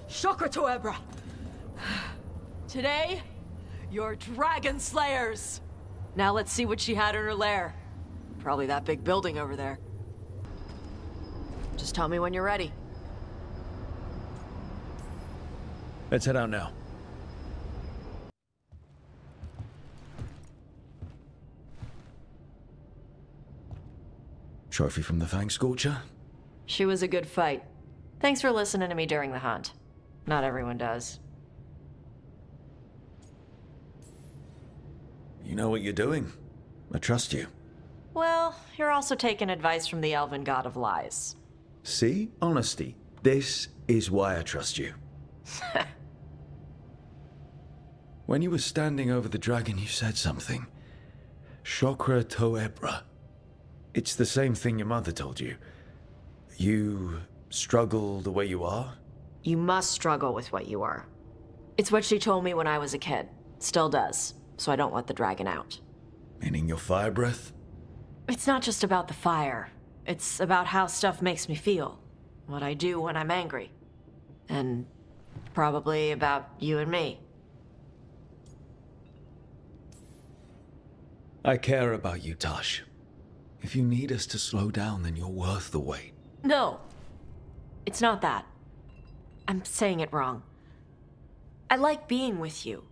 Shokratoebra! Today, you're dragon slayers! Now let's see what she had in her lair. Probably that big building over there. Just tell me when you're ready. Let's head out now. Trophy from the Fang Scorcher? She was a good fight. Thanks for listening to me during the hunt. Not everyone does. You know what you're doing. I trust you. Well, you're also taking advice from the elven god of lies. See? Honesty. This is why I trust you. When you were standing over the dragon, you said something. Chokra Toebra. It's the same thing your mother told you. You struggle the way you are? You must struggle with what you are. It's what she told me when I was a kid. Still does, so I don't let the dragon out. Meaning your fire breath? It's not just about the fire. It's about how stuff makes me feel. What I do when I'm angry. And probably about you and me. I care about you, Taash. If you need us to slow down, then you're worth the wait. No. It's not that. I'm saying it wrong. I like being with you.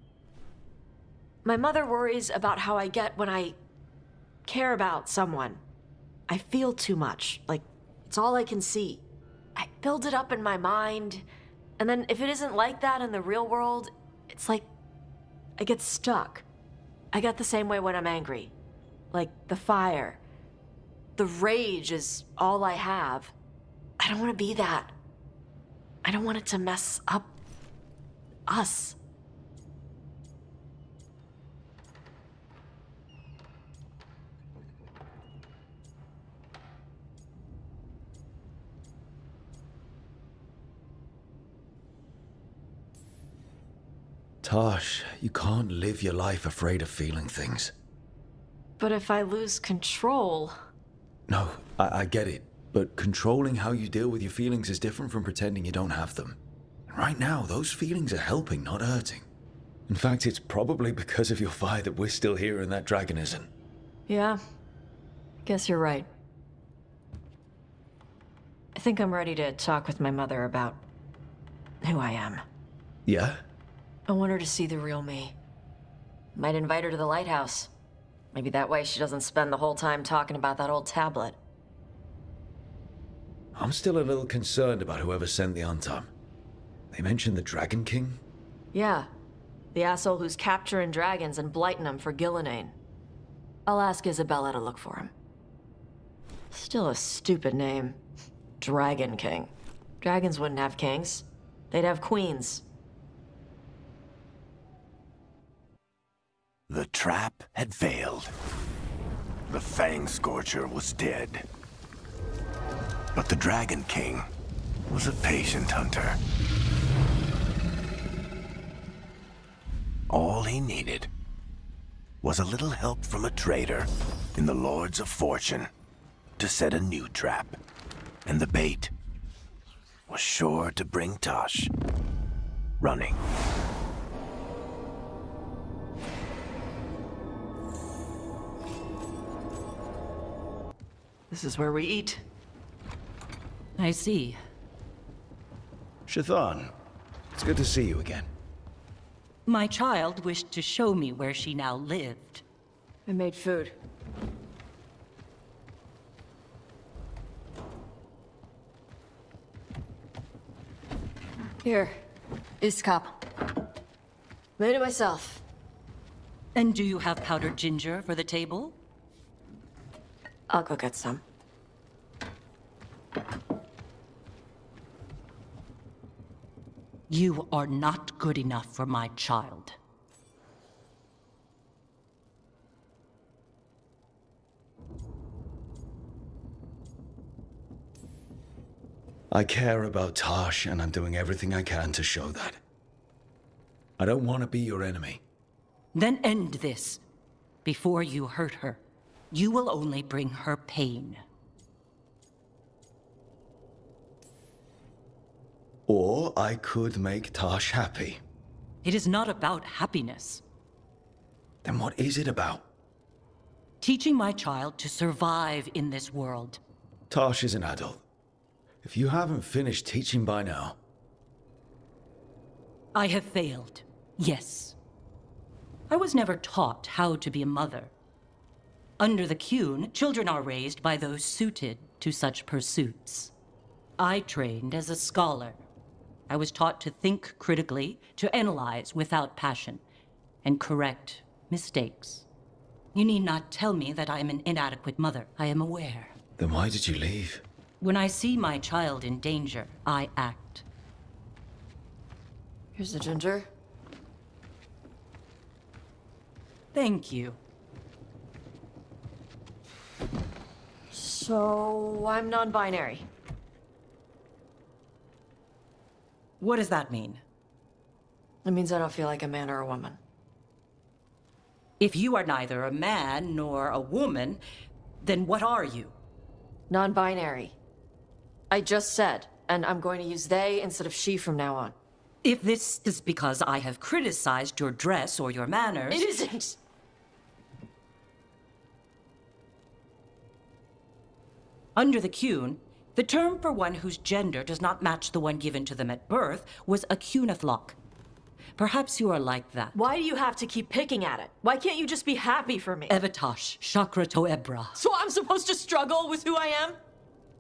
My mother worries about how I get when I care about someone. I feel too much, like it's all I can see. I build it up in my mind, and then if it isn't like that in the real world, it's like I get stuck. I get the same way when I'm angry. Like the fire. The rage is all I have. I don't want to be that. I don't want it to mess up us. Taash, you can't live your life afraid of feeling things. But if I lose control... No, I get it. But controlling how you deal with your feelings is different from pretending you don't have them. And right now, those feelings are helping, not hurting. In fact, it's probably because of your fire that we're still here and that dragon isn't. Yeah, guess you're right. I think I'm ready to talk with my mother about who I am. Yeah? I want her to see the real me. Might invite her to the lighthouse. Maybe that way she doesn't spend the whole time talking about that old tablet. I'm still a little concerned about whoever sent the Antam. They mentioned the Dragon King? Yeah. The asshole who's capturing dragons and blighting them for Gillenane. I'll ask Isabella to look for him. Still a stupid name. Dragon King. Dragons wouldn't have kings. They'd have queens. The trap had failed. The Fang Scorcher was dead. But the Dragon King was a patient hunter. All he needed was a little help from a trader in the Lords of Fortune to set a new trap. And the bait was sure to bring Taash running. This is where we eat. I see. Shathan, it's good to see you again. My child wished to show me where she now lived. I made food. Here, Iskap. Made it myself. And do you have powdered ginger for the table? I'll go get some. You are not good enough for my child. I care about Taash, and I'm doing everything I can to show that. I don't want to be your enemy. Then end this, before you hurt her. You will only bring her pain. Or I could make Taash happy. It is not about happiness. Then what is it about? Teaching my child to survive in this world. Taash is an adult. If you haven't finished teaching by now... I have failed, yes. I was never taught how to be a mother. Under the Qun, children are raised by those suited to such pursuits. I trained as a scholar. I was taught to think critically, to analyze without passion, and correct mistakes. You need not tell me that I am an inadequate mother. I am aware. Then why did you leave? When I see my child in danger, I act. Here's the ginger. Thank you. So, I'm non-binary. What does that mean? It means I don't feel like a man or a woman. If you are neither a man nor a woman, then what are you? Non-binary. I just said, and I'm going to use they instead of she from now on. If this is because I have criticized your dress or your manners... It isn't! Under the Qun, the term for one whose gender does not match the one given to them at birth was a Qunathlok. Perhaps you are like that. Why do you have to keep picking at it? Why can't you just be happy for me? Evatash, Chakra to Ebra. So I'm supposed to struggle with who I am?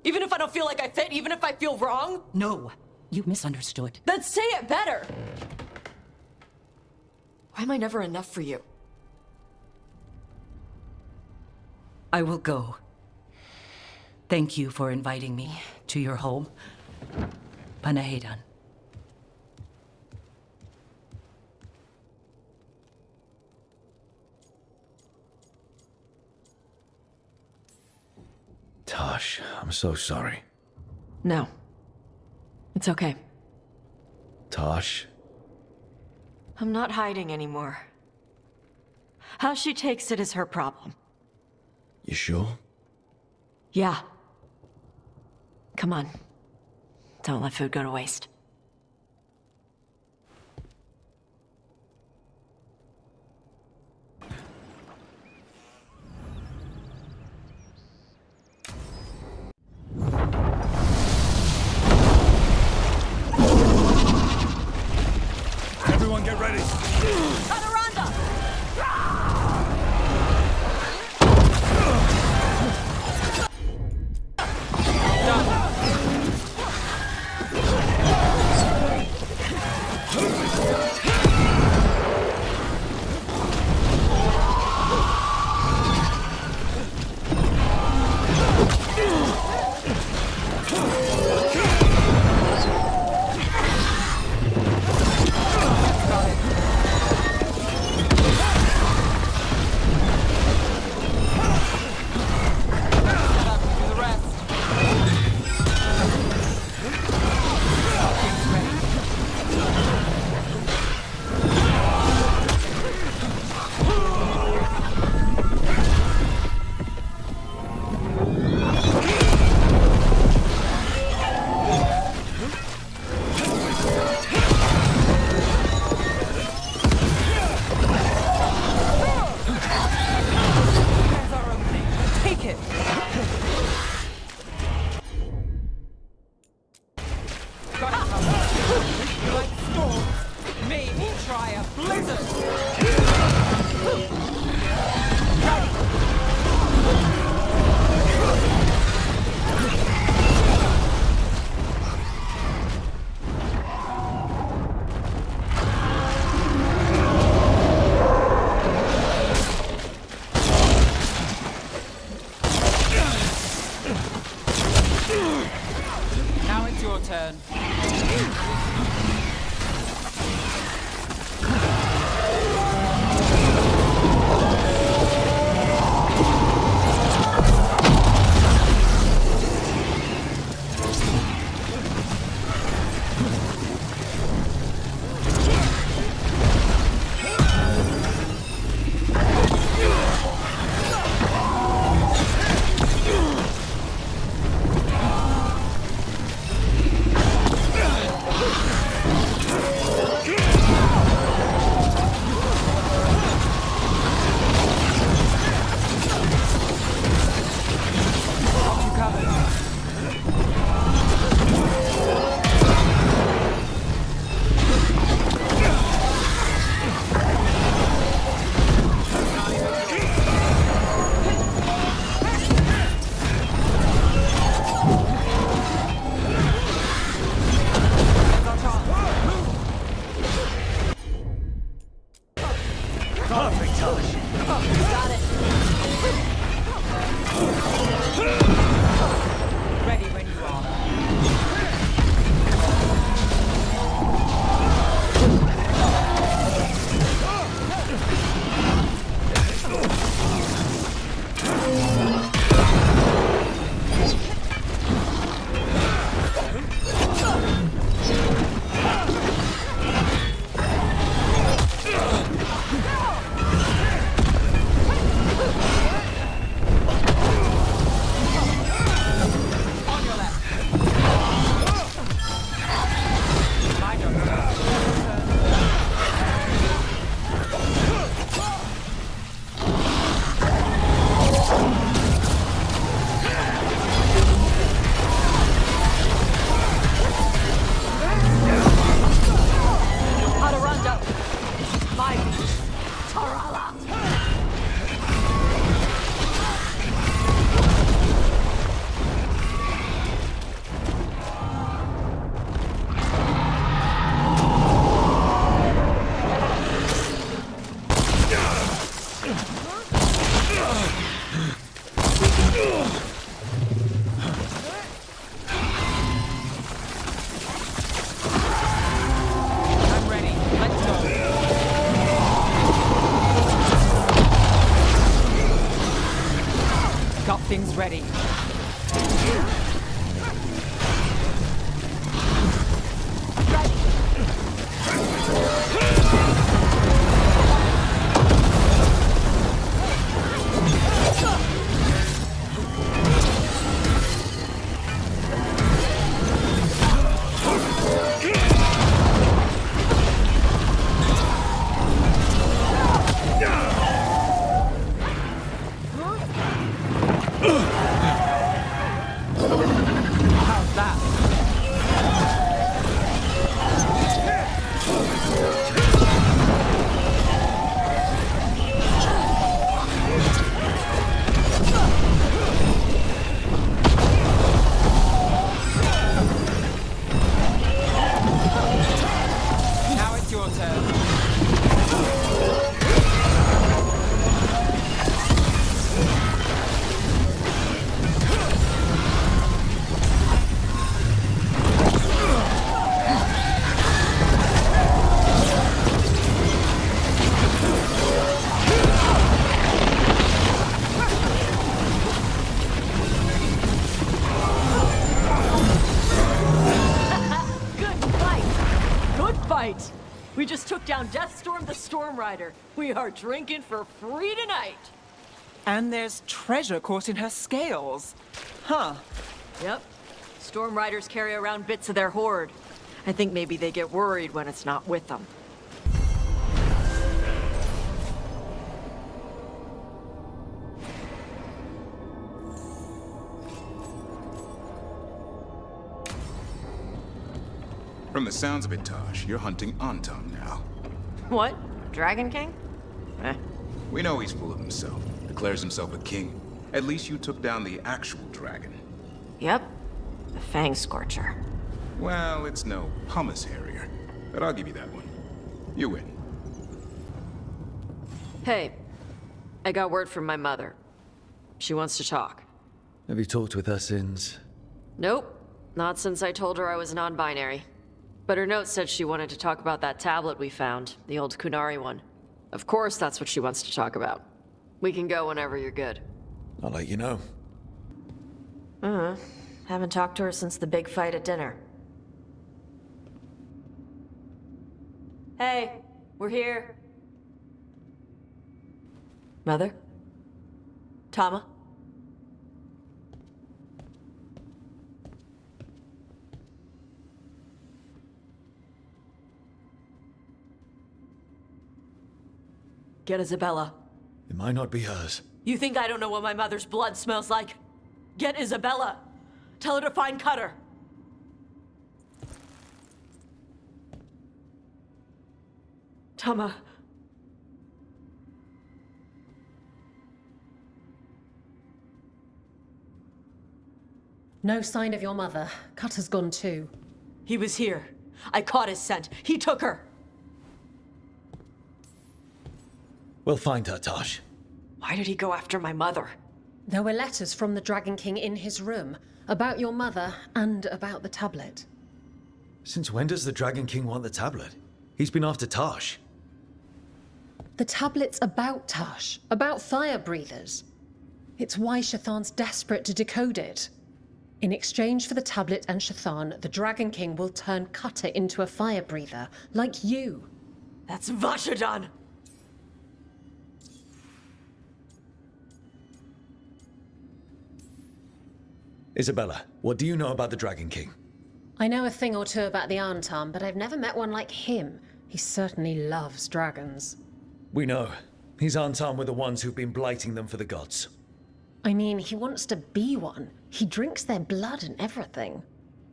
Even if I don't feel like I fit, even if I feel wrong? No, you misunderstood. Then say it better! Why am I never enough for you? I will go. Thank you for inviting me to your home. Panahedan. Taash, I'm so sorry. No. It's okay. Taash? I'm not hiding anymore. How she takes it is her problem. You sure? Yeah. Come on. Don't let food go to waste. Everyone get ready! Now it's your turn. Perfect, Taash. Got it. Ready when you are. Things ready. We just took down Deathstorm the Storm Rider. We are drinking for free tonight. And there's treasure caught in her scales. Huh. Yep. Storm Riders carry around bits of their hoard. I think maybe they get worried when it's not with them. From the sounds of it, Taash, you're hunting Antam now. What? Dragon King? Eh. We know he's full of himself. Declares himself a king. At least you took down the actual dragon. Yep. The Fang Scorcher. Well, it's no pumice harrier, but I'll give you that one. You win. Hey, I got word from my mother. She wants to talk. Have you talked with her since? Nope. Not since I told her I was non-binary. But her note said she wanted to talk about that tablet we found, the old Kunari one. Of course that's what she wants to talk about. We can go whenever you're good. I'll let you know. Haven't talked to her since the big fight at dinner. Hey, we're here. Mother? Tama? Get Isabella. It might not be hers. You think I don't know what my mother's blood smells like? Get Isabella. Tell her to find Cutter. Tama. No sign of your mother. Cutter's gone too. He was here. I caught his scent. He took her. We'll find her, Taash. Why did he go after my mother? There were letters from the Dragon King in his room about your mother and about the tablet. Since when does the Dragon King want the tablet? He's been after Taash. The tablet's about Taash, about fire breathers. It's why Shathan's desperate to decode it. In exchange for the tablet and Shathan, the Dragon King will turn Cutter into a fire breather, like you. That's Vashadan! Isabella, what do you know about the Dragon King? I know a thing or two about the Antam, but I've never met one like him. He certainly loves dragons. We know. His Antam were the ones who've been blighting them for the gods. I mean, he wants to be one. He drinks their blood and everything.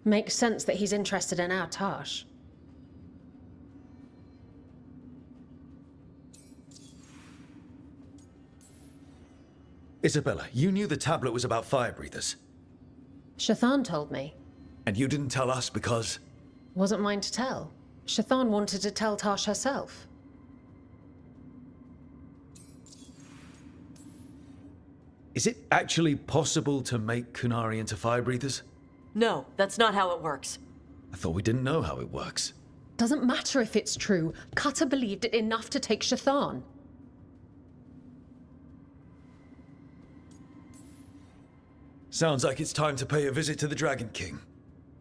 Makes sense that he's interested in our Taash. Isabella, you knew the tablet was about fire breathers. Shathan told me. And you didn't tell us because... Wasn't mine to tell. Shathan wanted to tell Taash herself. Is it actually possible to make Kunari into fire breathers? No, that's not how it works. I thought we didn't know how it works. Doesn't matter if it's true. Cutter believed it enough to take Shathan. Sounds like it's time to pay a visit to the Dragon King.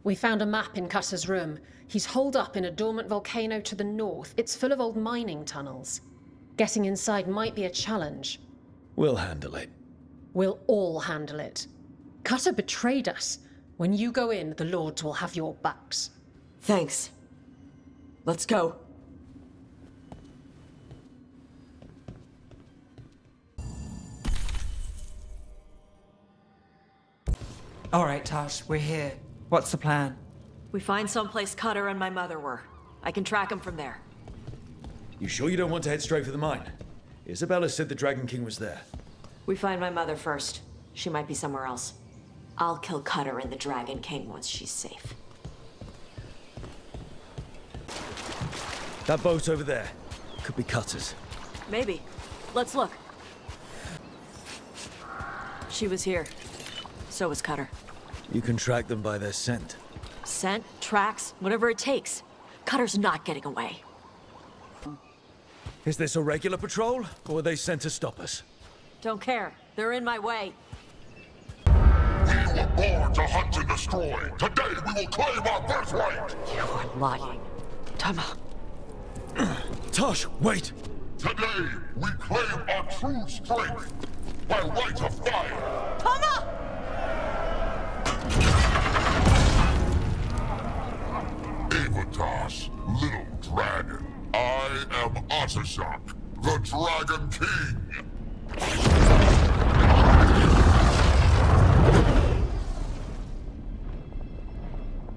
We found a map in Cutter's room. He's holed up in a dormant volcano to the north. It's full of old mining tunnels. Getting inside might be a challenge. We'll handle it. We'll all handle it. Cutter betrayed us. When you go in, the Lords will have your backs. Thanks. Let's go. All right, Taash, we're here. What's the plan? We find someplace Cutter and my mother were. I can track them from there. You sure you don't want to head straight for the mine? Isabella said the Dragon King was there. We find my mother first. She might be somewhere else. I'll kill Cutter and the Dragon King once she's safe. That boat over there. Could be Cutter's. Maybe. Let's look. She was here. So was Cutter. You can track them by their scent. Scent, tracks, whatever it takes. Cutter's not getting away. Is this a regular patrol, or were they sent to stop us? Don't care. They're in my way. We were born to hunt and destroy. Today we will claim our birthright. You are lying. Tama. Taash, wait! Today we claim our true strength by right of fire. Tama! Taash, little dragon. I am Atashak, the Dragon King.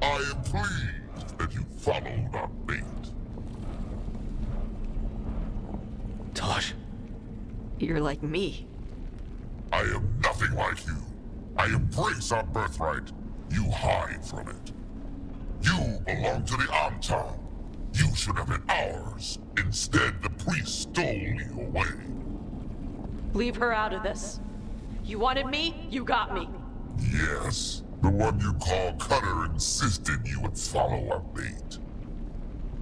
I am pleased that you followed our bait. Taash. You're like me. I am nothing like you. I embrace our birthright. You hide from it. You belong to the Antam. You should have been ours. Instead, the priest stole you away. Leave her out of this. You wanted me, you got me. Yes, the one you call Cutter insisted you would follow our bait.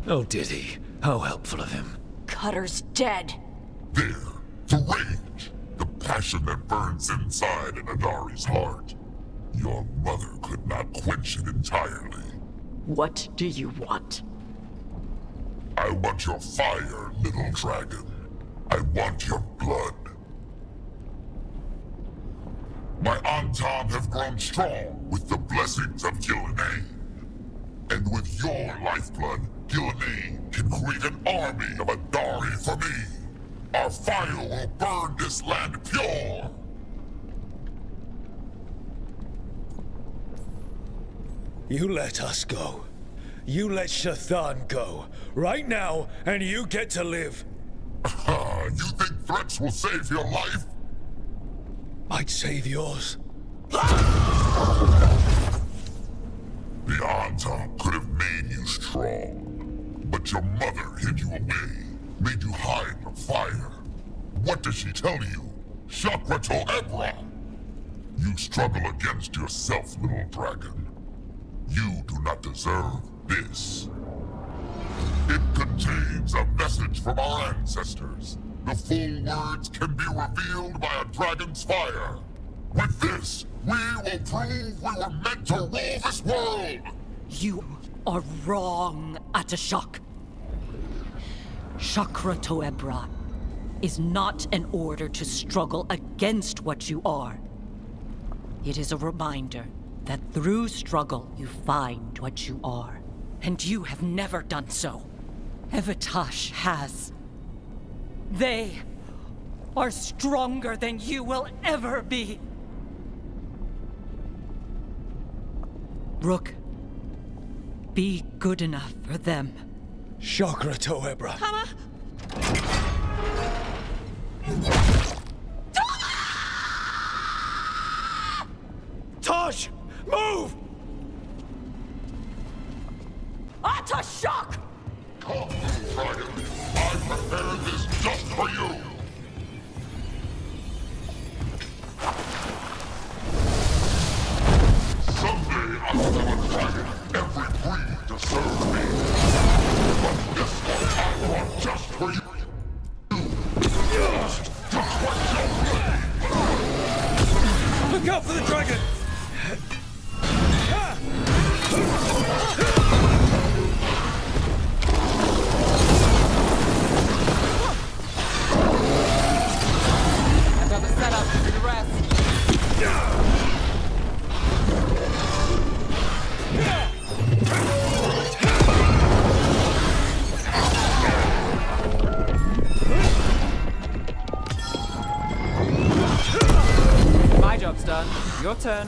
Oh, did he? How helpful of him. Cutter's dead. There, the rage, the passion that burns inside an Adari's heart. Your mother could not quench it entirely. What do you want? I want your fire, little dragon. I want your blood. My Antam have grown strong with the blessings of Gillenane. And with your lifeblood, Gillenane can create an army of Adari for me. Our fire will burn this land pure. You let us go. You let Shathan go. Right now, and you get to live. You think threats will save your life? Might save yours. The Antam could have made you strong. But your mother hid you away, made you hide in the fire. What does she tell you? Chakra to Ebra! You struggle against yourself, little dragon. You do not deserve this. It contains a message from our ancestors. The full words can be revealed by a dragon's fire. With this, we will prove we were meant to rule this world! You are wrong, Atashak. Chakra to Ebra is not an order to struggle against what you are. It is a reminder that through struggle you find what you are. And you have never done so. Taash has. They are stronger than you will ever be. Rook, be good enough for them. Chakra to Ebra. Taash! Move! Atashak! Come, dragon. I prepared this just for you. Someday I will have a dragon, every breed to serve me. But this one I want just for you. Just what you'll Look out for the dragon! Another setup for the rest. My job's done. Your turn.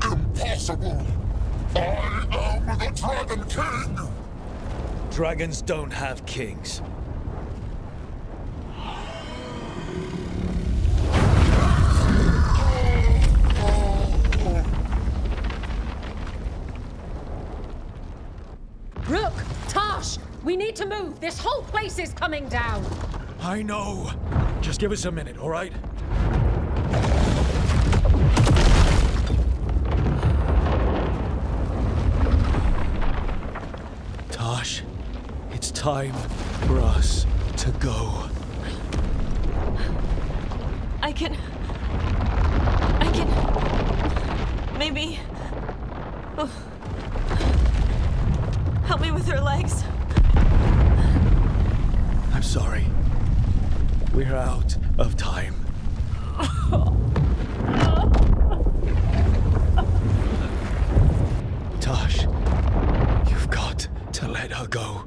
Impossible! I am the Dragon King! Dragons don't have kings. Rook! Taash! We need to move! This whole place is coming down! I know. Just give us a minute, all right? Taash, it's time for us to go. I can... Maybe... Oh. Help me with her legs. I'm sorry. We're out of time. Taash, you've got to let her go.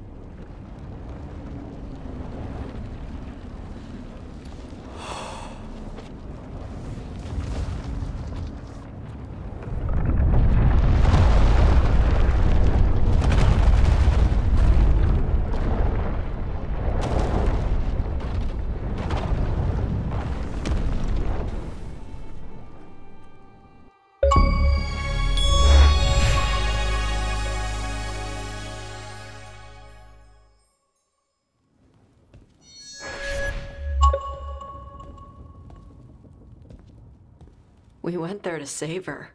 We went there to save her.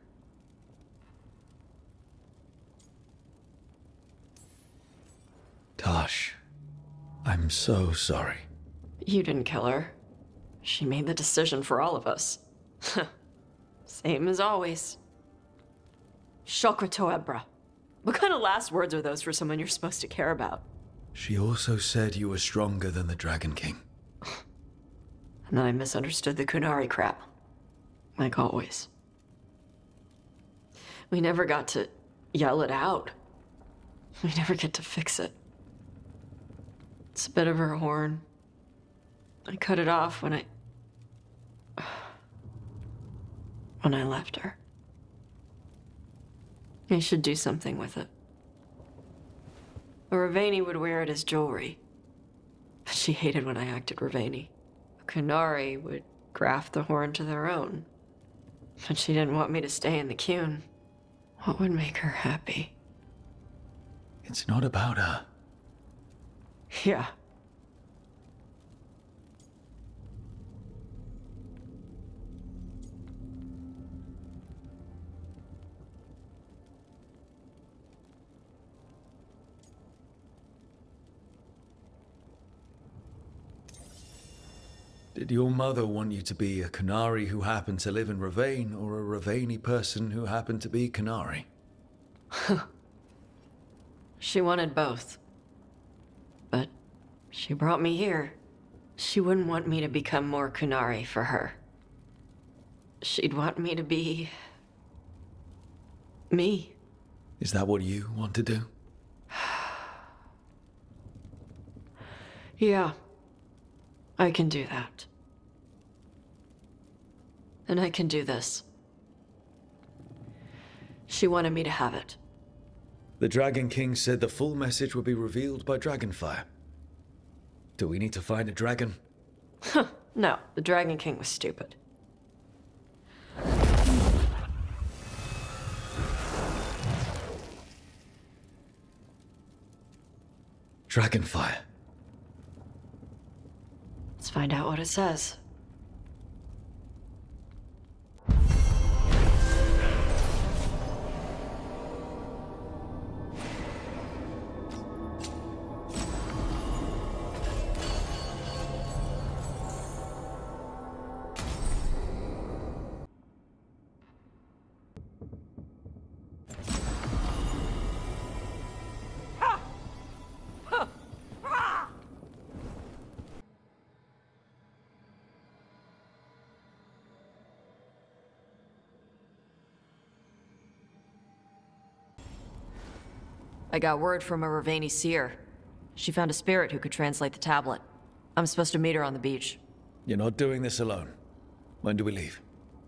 Taash, I'm so sorry. You didn't kill her. She made the decision for all of us. Same as always. Shokra Toebra. What kind of last words are those for someone you're supposed to care about? She also said you were stronger than the Dragon King. And then I misunderstood the Kunari crap. Like always. We never got to yell it out. We never get to fix it. It's a bit of her horn. I cut it off when I left her. I should do something with it. A Ravani would wear it as jewelry. But she hated when I acted Ravani. A Kunari would graft the horn to their own. But she didn't want me to stay in the Qun. What would make her happy? It's not about her. Yeah. Did your mother want you to be a Kunari who happened to live in Ravane, or a Ravani person who happened to be Kunari? She wanted both. But she brought me here. She wouldn't want me to become more Kunari for her. She'd want me to be... me. Is that what you want to do? Yeah. I can do that. And I can do this. She wanted me to have it. The Dragon King said the full message would be revealed by Dragonfire. Do we need to find a dragon? No, the Dragon King was stupid. Dragonfire. Let's find out what it says. I got word from a Ravani seer. She found a spirit who could translate the tablet. I'm supposed to meet her on the beach. You're not doing this alone. When do we leave?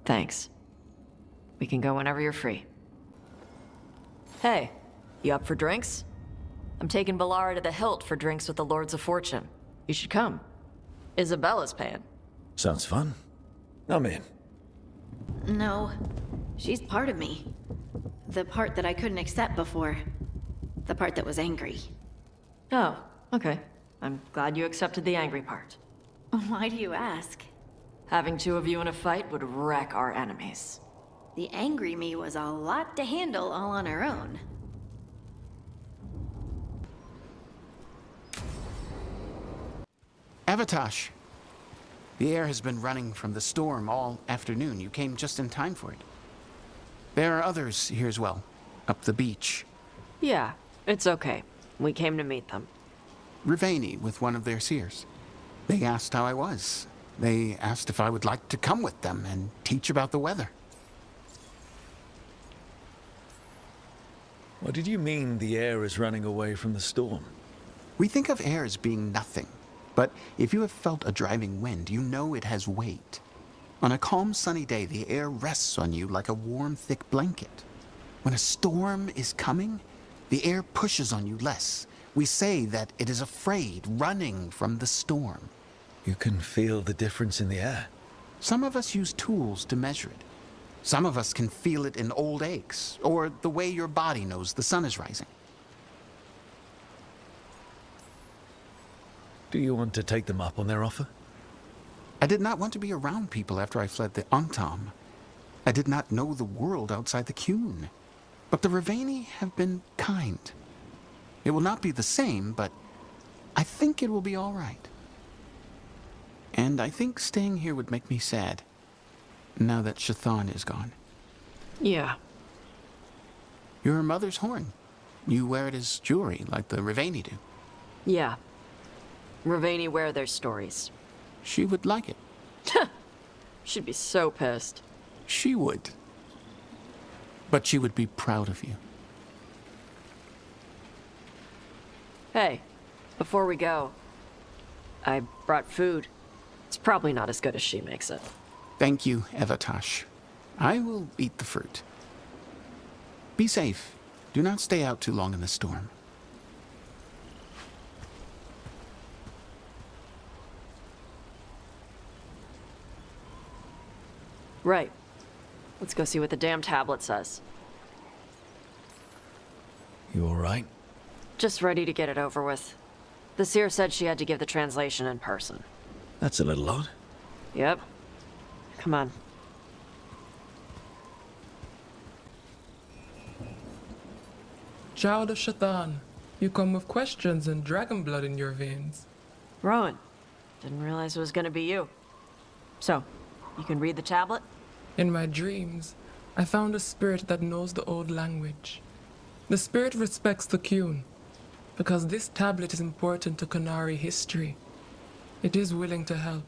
Thanks. We can go whenever you're free. Hey, you up for drinks? I'm taking Balara to the Hilt for drinks with the Lords of Fortune. You should come. Isabella's paying. Sounds fun. I'm in. No. She's part of me. The part that I couldn't accept before. The part that was angry. Oh, okay. I'm glad you accepted the angry part. Why do you ask? Having two of you in a fight would wreck our enemies. The angry me was a lot to handle all on her own. Avatash. The air has been running from the storm all afternoon. You came just in time for it. There are others here as well, up the beach. Yeah, it's okay. We came to meet them. Rivaini with one of their seers. They asked how I was. They asked if I would like to come with them and teach about the weather. What did you mean the air is running away from the storm? We think of air as being nothing, but if you have felt a driving wind, you know it has weight. On a calm, sunny day, the air rests on you like a warm, thick blanket. When a storm is coming, the air pushes on you less. We say that it is afraid, running from the storm. You can feel the difference in the air. Some of us use tools to measure it. Some of us can feel it in old aches, or the way your body knows the sun is rising. Do you want to take them up on their offer? I did not want to be around people after I fled the Antam. I did not know the world outside the Qun. But the Rivaini have been kind. It will not be the same, but I think it will be all right. And I think staying here would make me sad, now that Shathan is gone. Yeah. Your mother's horn. You wear it as jewelry, like the Rivaini do. Yeah. Rivaini wear their stories. She would like it. She'd be so pissed. She would. But she would be proud of you. Hey, before we go, I brought food. It's probably not as good as she makes it. Thank you, Taash. I will eat the fruit. Be safe. Do not stay out too long in the storm. Right. Let's go see what the damn tablet says. You all right? Just ready to get it over with. The seer said she had to give the translation in person. That's a little odd. Yep. Come on. Child of Shathan, you come with questions and dragon blood in your veins. Rowan, didn't realize it was gonna be you. So, you can read the tablet? In my dreams, I found a spirit that knows the old language. The spirit respects the Qun, because this tablet is important to Qunari history. It is willing to help.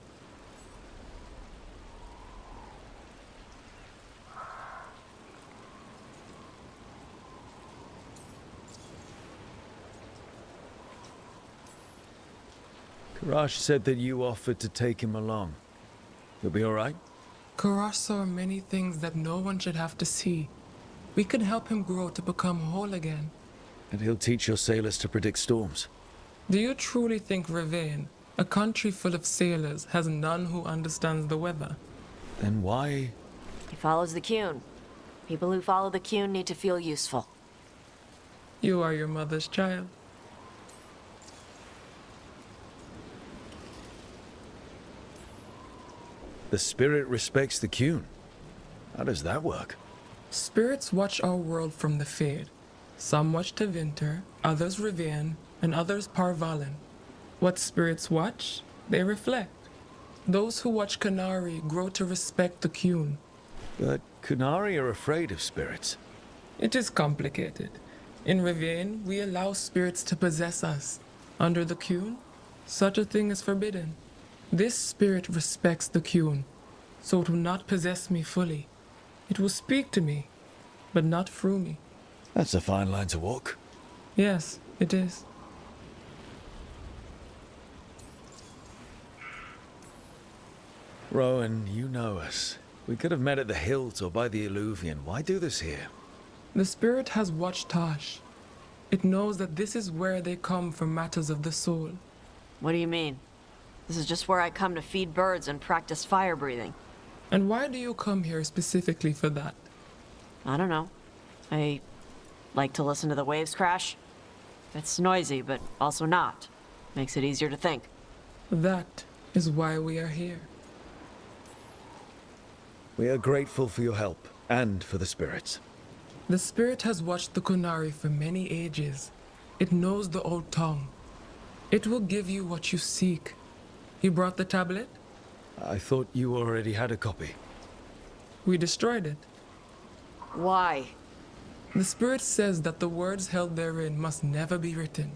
Karash said that you offered to take him along. You'll be all right? Karash saw many things that no one should have to see. We can help him grow to become whole again. And he'll teach your sailors to predict storms. Do you truly think Rivain, a country full of sailors, has none who understands the weather? Then why? He follows the Qun. People who follow the Qun need to feel useful. You are your mother's child. The spirit respects the Qun. How does that work? Spirits watch our world from the Fade. Some watch Tevinter, others Rivain, and others Parvalen. What spirits watch, they reflect. Those who watch Qunari grow to respect the Qun. But Qunari are afraid of spirits. It is complicated. In Rivain, we allow spirits to possess us. Under the Qun, such a thing is forbidden. This spirit respects the Qun, so it will not possess me fully. It will speak to me, but not through me. That's a fine line to walk. Yes, it is. Rowan, you know us. We could have met at the Hilt or by the Alluvion. Why do this here? The spirit has watched Taash. It knows that this is where they come for matters of the soul. What do you mean? This is just where I come to feed birds and practice fire breathing. And why do you come here specifically for that? I don't know. I like to listen to the waves crash. It's noisy, but also not. Makes it easier to think. That is why we are here. We are grateful for your help, and for the spirits. The spirit has watched the Qunari for many ages. It knows the old tongue. It will give you what you seek. You brought the tablet? I thought you already had a copy. We destroyed it. Why? The spirit says that the words held therein must never be written.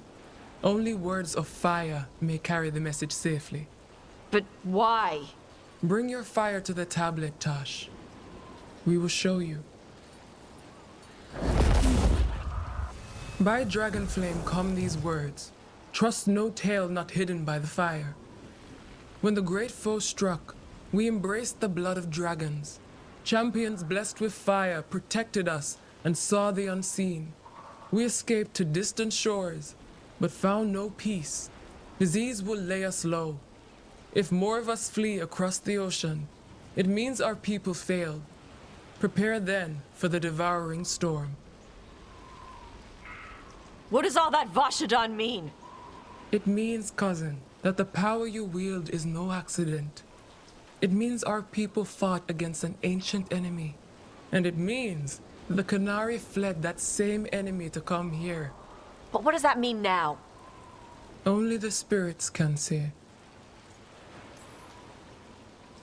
Only words of fire may carry the message safely. But why? Bring your fire to the tablet, Taash. We will show you. By dragon flame come these words. Trust no tale not hidden by the fire. When the great foe struck, we embraced the blood of dragons. Champions blessed with fire protected us and saw the unseen. We escaped to distant shores, but found no peace. Disease will lay us low. If more of us flee across the ocean, it means our people failed. Prepare then for the devouring storm. What does all that Vashadan mean? It means, cousin, that the power you wield is no accident. It means our people fought against an ancient enemy. And it means the Qunari fled that same enemy to come here. But what does that mean now? Only the spirits can say.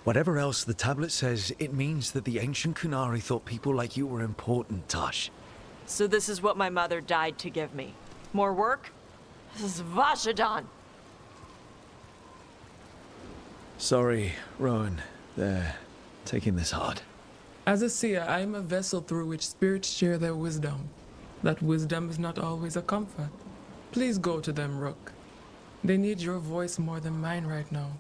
Whatever else the tablet says, it means that the ancient Qunari thought people like you were important, Taash. So this is what my mother died to give me. More work? This is Vashadan. Sorry, Rowan. They're taking this hard. As a seer, I am a vessel through which spirits share their wisdom. That wisdom is not always a comfort. Please go to them, Rook. They need your voice more than mine right now.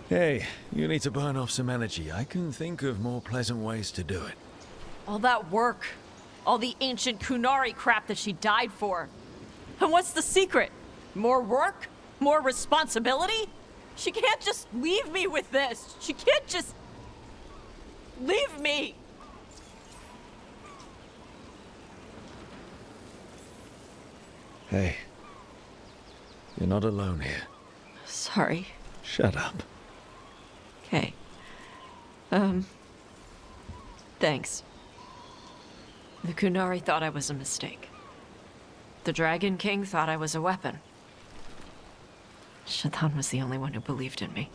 Hey, you need to burn off some energy. I can think of more pleasant ways to do it. All that work. All the ancient Qunari crap that she died for. And what's the secret? More work? More responsibility? She can't just leave me with this. She can't just... leave me! Hey, you're not alone here. Sorry. Shut up. Okay. Thanks. The Qunari thought I was a mistake. The Dragon King thought I was a weapon. Shaitan was the only one who believed in me.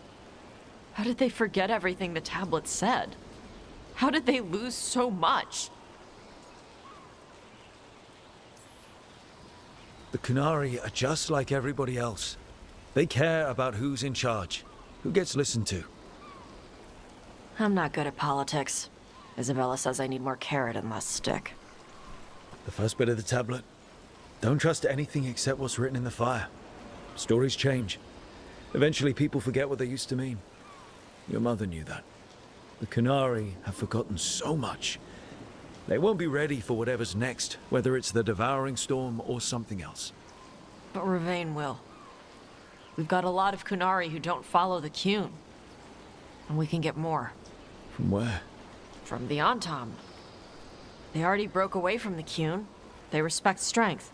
How did they forget everything the tablet said? How did they lose so much? The Qunari are just like everybody else. They care about who's in charge, who gets listened to. I'm not good at politics. Isabella says I need more carrot and less stick. The first bit of the tablet. Don't trust anything except what's written in the fire. Stories change. Eventually people forget what they used to mean. Your mother knew that. The Qunari have forgotten so much. They won't be ready for whatever's next, whether it's the devouring storm or something else. But Ravain will. We've got a lot of Qunari who don't follow the Qun. And we can get more. From where? From the Antam. They already broke away from the Qun. They respect strength.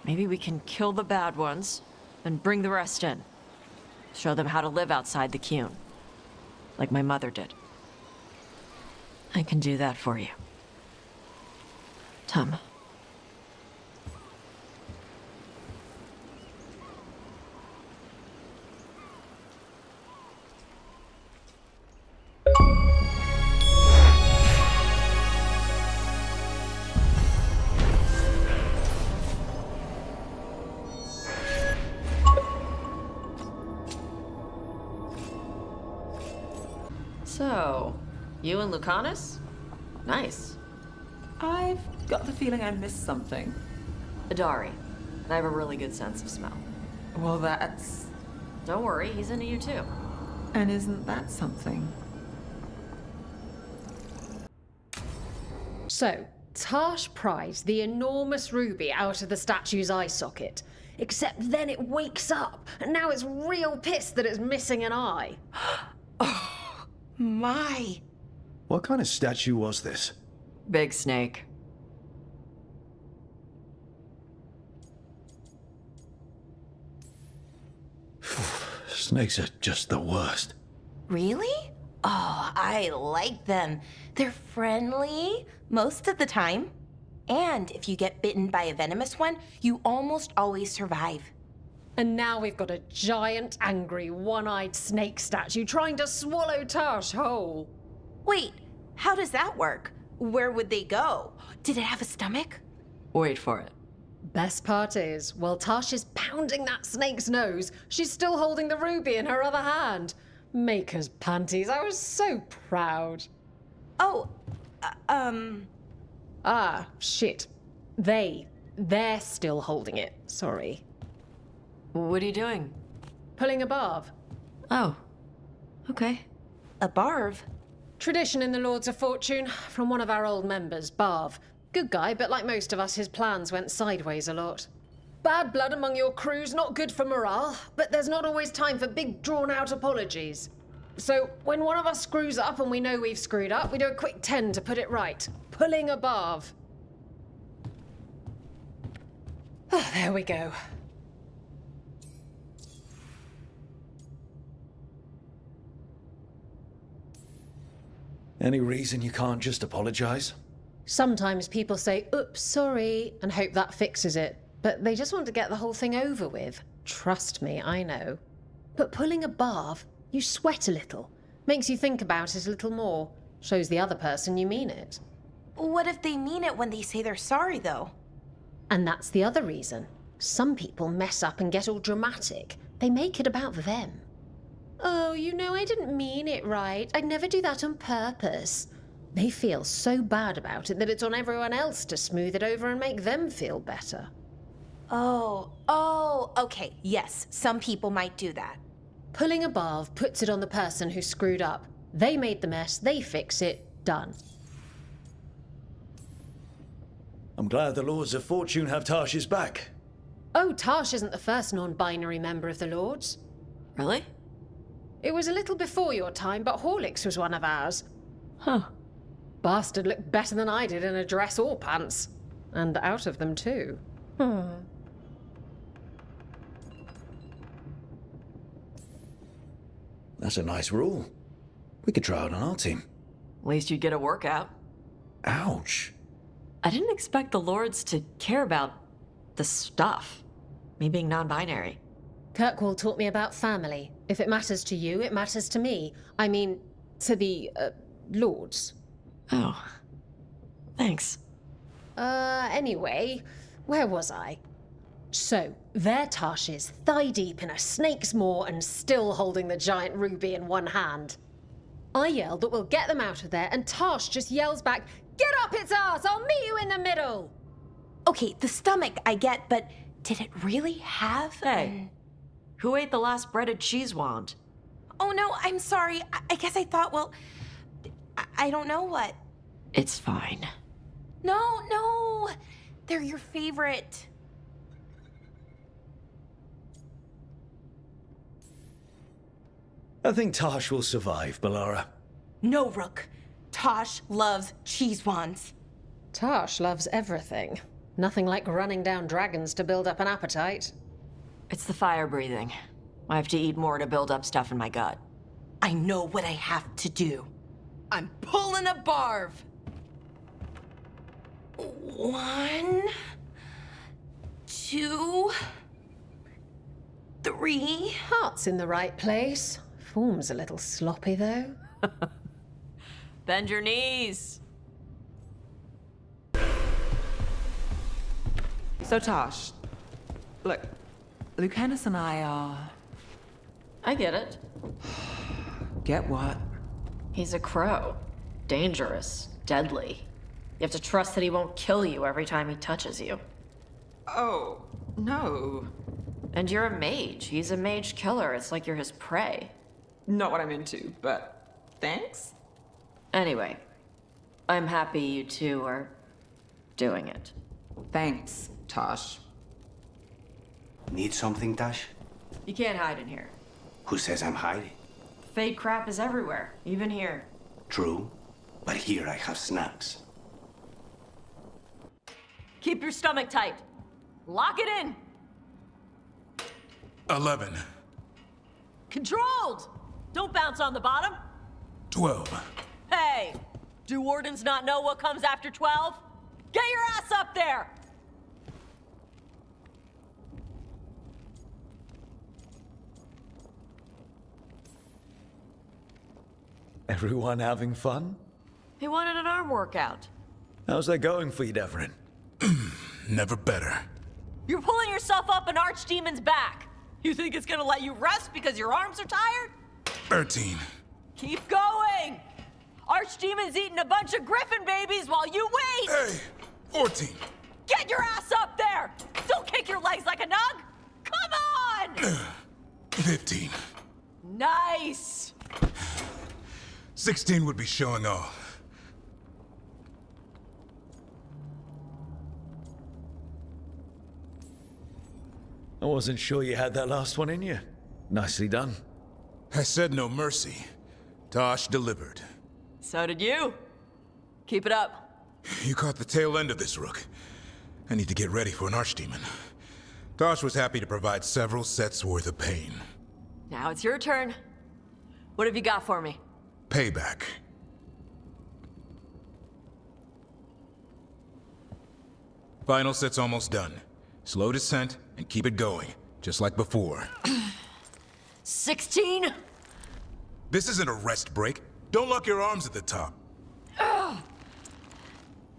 Maybe we can kill the bad ones, and bring the rest in. Show them how to live outside the Qun. Like my mother did. I can do that for you. Tom. So, you and Lucanus? Nice. I've got the feeling I missed something. Adari. I have a really good sense of smell. Well, that's... Don't worry, he's into you too. And isn't that something? So, Taash prized the enormous ruby out of the statue's eye socket. Except then it wakes up, and now it's real pissed that it's missing an eye. Oh, my. What kind of statue was this? Big snake. Snakes are just the worst. Really? Oh, I like them. They're friendly most of the time. And if you get bitten by a venomous one, you almost always survive. And now we've got a giant, angry, one-eyed snake statue trying to swallow Taash whole. Wait, how does that work? Where would they go? Did it have a stomach? Wait for it. Best part is, while Taash is pounding that snake's nose, she's still holding the ruby in her other hand. Maker's panties, I was so proud. Oh, Ah, shit. They're still holding it, sorry. What are you doing? Pulling a barb. Oh, okay. A barb? Tradition in the Lords of Fortune, from one of our old members, Barv. Good guy, but like most of us, his plans went sideways a lot. Bad blood among your crews, not good for morale, but there's not always time for big, drawn-out apologies. So, when one of us screws up and we know we've screwed up, we do a quick 10 to put it right. Pulling a Barv. Oh, there we go. Any reason you can't just apologize? Sometimes people say, oops, sorry, and hope that fixes it. But they just want to get the whole thing over with. Trust me, I know. But pulling a barb, you sweat a little. Makes you think about it a little more. Shows the other person you mean it. What if they mean it when they say they're sorry, though? And that's the other reason. Some people mess up and get all dramatic. They make it about them. Oh, you know, I didn't mean it right. I'd never do that on purpose. They feel so bad about it that it's on everyone else to smooth it over and make them feel better. Oh, okay, yes, some people might do that. Pulling a barb puts it on the person who screwed up. They made the mess, they fix it, done. I'm glad the Lords of Fortune have Taash's back. Oh, Taash isn't the first non-binary member of the Lords. Really? It was a little before your time, but Horlicks was one of ours. Huh. Bastard looked better than I did in a dress or pants. And out of them, too. That's a nice rule. We could try it on our team. At least you'd get a workout. Ouch. I didn't expect the Lords to care about the stuff. Me being non-binary. Kirkwall taught me about family. If it matters to you, it matters to me. I mean, to the, Lords. Oh. Thanks. Anyway, where was I? So, there Taash is, thigh-deep in a snake's maw and still holding the giant ruby in one hand. I yelled that we'll get them out of there, and Taash just yells back, "Get up its ass! I'll meet you in the middle!" Okay, the stomach I get, but did it really have Hey, who ate the last breaded cheese wand? Oh no, I'm sorry. I guess I thought, well, I don't know what. It's fine. No, they're your favorite. I think Taash will survive, Balara. No, Rook. Taash loves cheese wands. Taash loves everything. Nothing like running down dragons to build up an appetite. It's the fire breathing. I have to eat more to build up stuff in my gut. I know what I have to do. I'm pulling a barb. 1, 2, 3. Heart's in the right place. Form's a little sloppy, though. Bend your knees. So, Taash, look, Lucanus and I are... I get it. Get what? He's a crow. Dangerous. Deadly. You have to trust that he won't kill you every time he touches you. Oh, no. And you're a mage. He's a mage killer. It's like you're his prey. Not what I'm into, but thanks? Anyway, I'm happy you two are doing it. Thanks, Taash. Need something, Taash? You can't hide in here. Who says I'm hiding? Fake crap is everywhere, even here. True, but here I have snacks. Keep your stomach tight. Lock it in. 11. Controlled! Don't bounce on the bottom. 12. Hey! Do wardens not know what comes after 12? Get your ass up there! Everyone having fun? He wanted an arm workout. How's that going for you, Devrin? Never better. You're pulling yourself up an archdemon's back. You think it's gonna let you rest because your arms are tired? 13. Keep going! Archdemon's eating a bunch of griffin babies while you wait! Hey, 14. Get your ass up there! Don't kick your legs like a nug! Come on! 15. Nice! 16 would be showing off. I wasn't sure you had that last one in you. Nicely done. I said no mercy. Taash delivered. So did you. Keep it up. You caught the tail end of this, Rook. I need to get ready for an archdemon. Taash was happy to provide several sets worth of pain. Now it's your turn. What have you got for me? Payback. Final set's almost done. Slow descent and keep it going, just like before. 16? This isn't a rest break. Don't lock your arms at the top.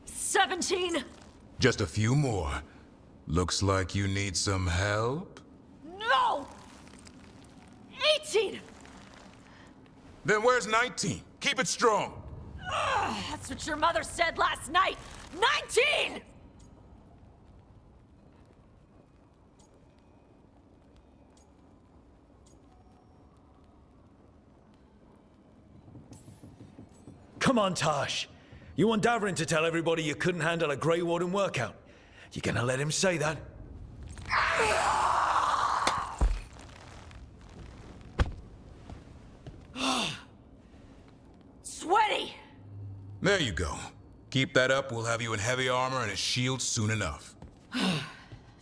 17? Just a few more. Looks like you need some help? No! 18! Then where's 19? Keep it strong. That's what your mother said last night! 19! Come on, Taash. You want Davrin to tell everybody you couldn't handle a Grey Warden workout? You gonna let him say that? Sweaty! There you go. Keep that up, we'll have you in heavy armor and a shield soon enough.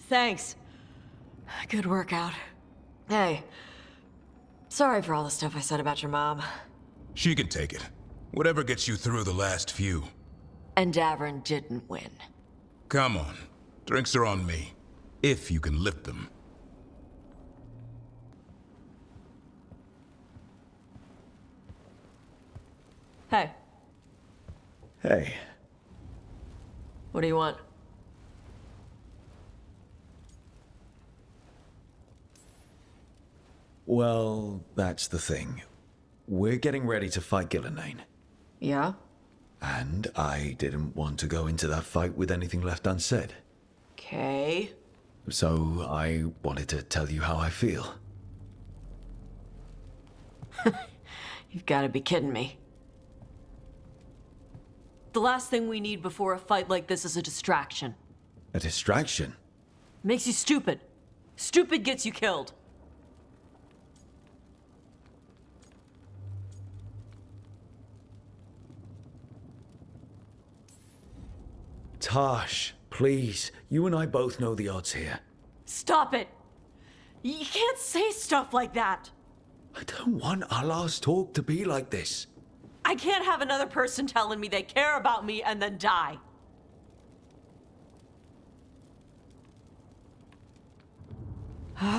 Thanks. Good workout. Hey, sorry for all the stuff I said about your mom. She can take it. Whatever gets you through the last few. And Davrin didn't win. Come on. Drinks are on me. If you can lift them. Hey. Hey. What do you want? Well, that's the thing. We're getting ready to fight Gillenane. Yeah? And I didn't want to go into that fight with anything left unsaid. Okay. So I wanted to tell you how I feel. You've got to be kidding me. The last thing we need before a fight like this is a distraction. A distraction? Makes you stupid. Stupid gets you killed. Taash, please. You and I both know the odds here. Stop it! You can't say stuff like that! I don't want our last talk to be like this. I can't have another person telling me they care about me and then die.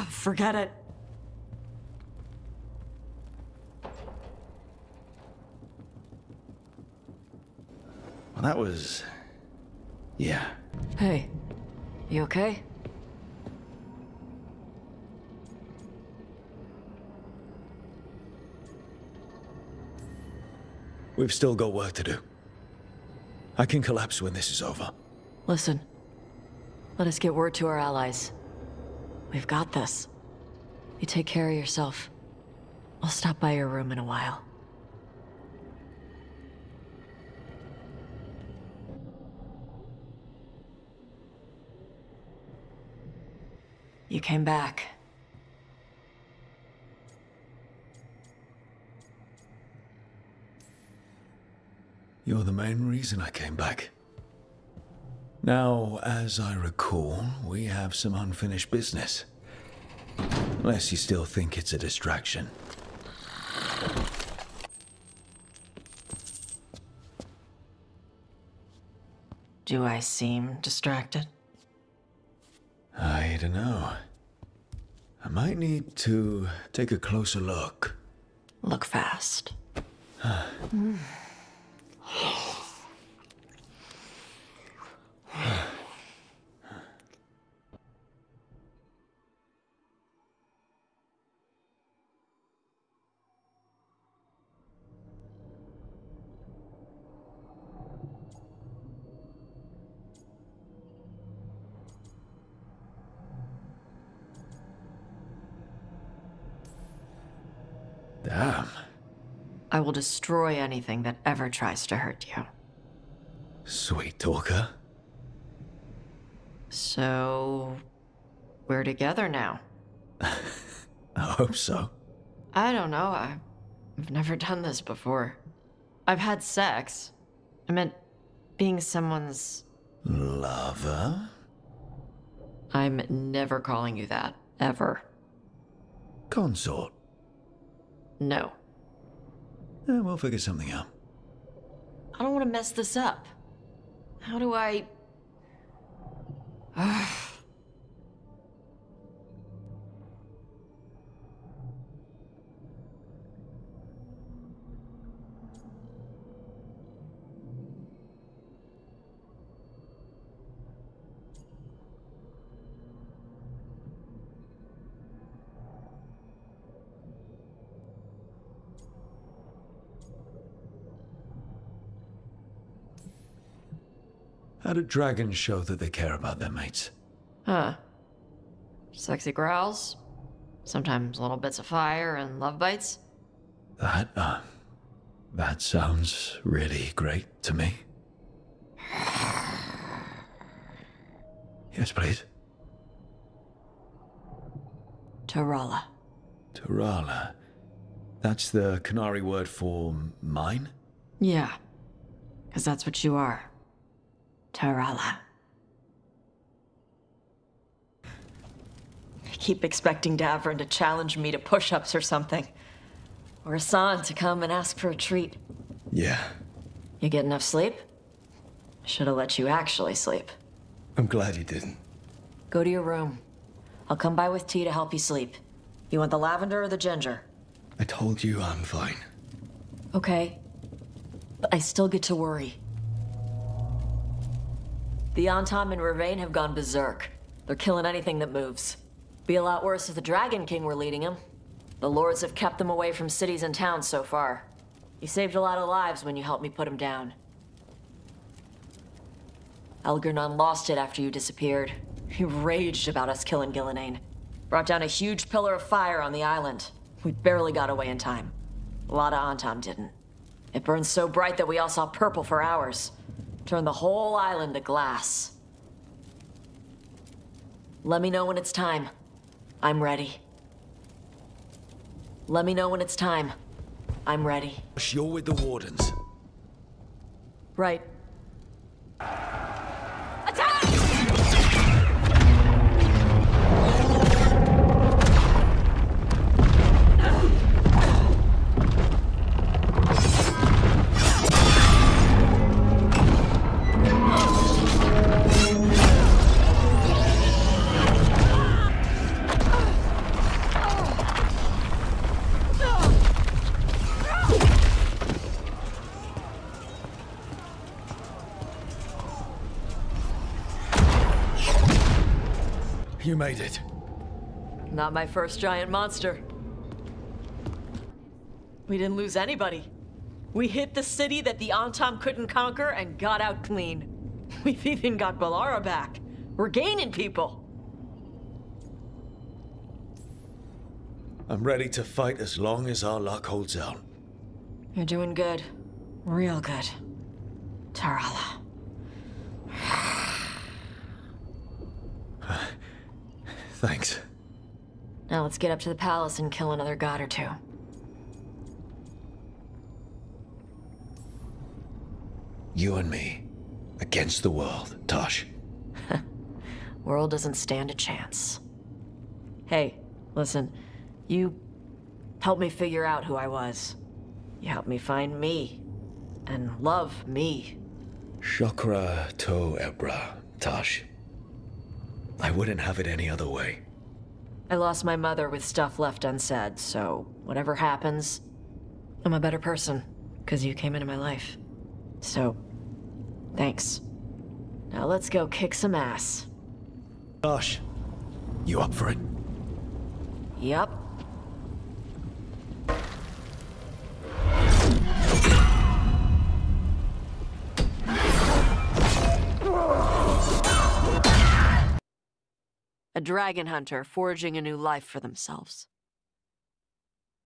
Forget it. Well, that was... yeah. Hey, you okay? We've still got work to do. I can collapse when this is over. Listen, let us get word to our allies. We've got this. You take care of yourself. I'll stop by your room in a while. You came back. You're the main reason I came back. Now, as I recall, we have some unfinished business. Unless you still think it's a distraction. Do I seem distracted? I don't know. I might need to take a closer look. Look fast. Damn. I will destroy anything that ever tries to hurt you. Sweet talker. So, we're together now. I hope so. I don't know. I've never done this before. I've had sex. I meant being someone's... Lover? I'm never calling you that. Ever. Consort? No. We'll figure something out. I don't want to mess this up. How do I... How do dragons show that they care about their mates? Huh. Sexy growls. Sometimes little bits of fire and love bites. That sounds really great to me. Yes, please. Tarala. Tarala. That's the Canary word for mine? Yeah. Because that's what you are. Tarala. I keep expecting Davrin to challenge me to push-ups or something. Or Hassan to come and ask for a treat. Yeah. You get enough sleep? I should have let you actually sleep. I'm glad you didn't. Go to your room. I'll come by with tea to help you sleep. You want the lavender or the ginger? I told you I'm fine. Okay. But I still get to worry. The Antam and Ravain have gone berserk. They're killing anything that moves. Be a lot worse if the Dragon King were leading them. The lords have kept them away from cities and towns so far. You saved a lot of lives when you helped me put them down. Algernon lost it after you disappeared. He raged about us killing Gillenane. Brought down a huge pillar of fire on the island. We barely got away in time. A lot of Antam didn't. It burned so bright that we all saw purple for hours. Turned the whole island to glass. Let me know when it's time. I'm ready. Let me know when it's time. I'm ready. You're with the Wardens. Right. You made it. Not my first giant monster. We didn't lose anybody. We hit the city that the Antam couldn't conquer and got out clean. We've even got Balara back. We're gaining people. I'm ready to fight as long as our luck holds out. You're doing good. Real good. Tarala. Thanks. Now let's get up to the palace and kill another god or two. You and me. Against the world, Taash. World doesn't stand a chance. Hey, listen. You helped me figure out who I was. You helped me find me. And love me. Shokra to Ebra, Taash. I wouldn't have it any other way. I lost my mother with stuff left unsaid, so whatever happens, I'm a better person. because you came into my life. So, thanks. Now let's go kick some ass. Taash, you up for it? Yup. A dragon hunter forging a new life for themselves.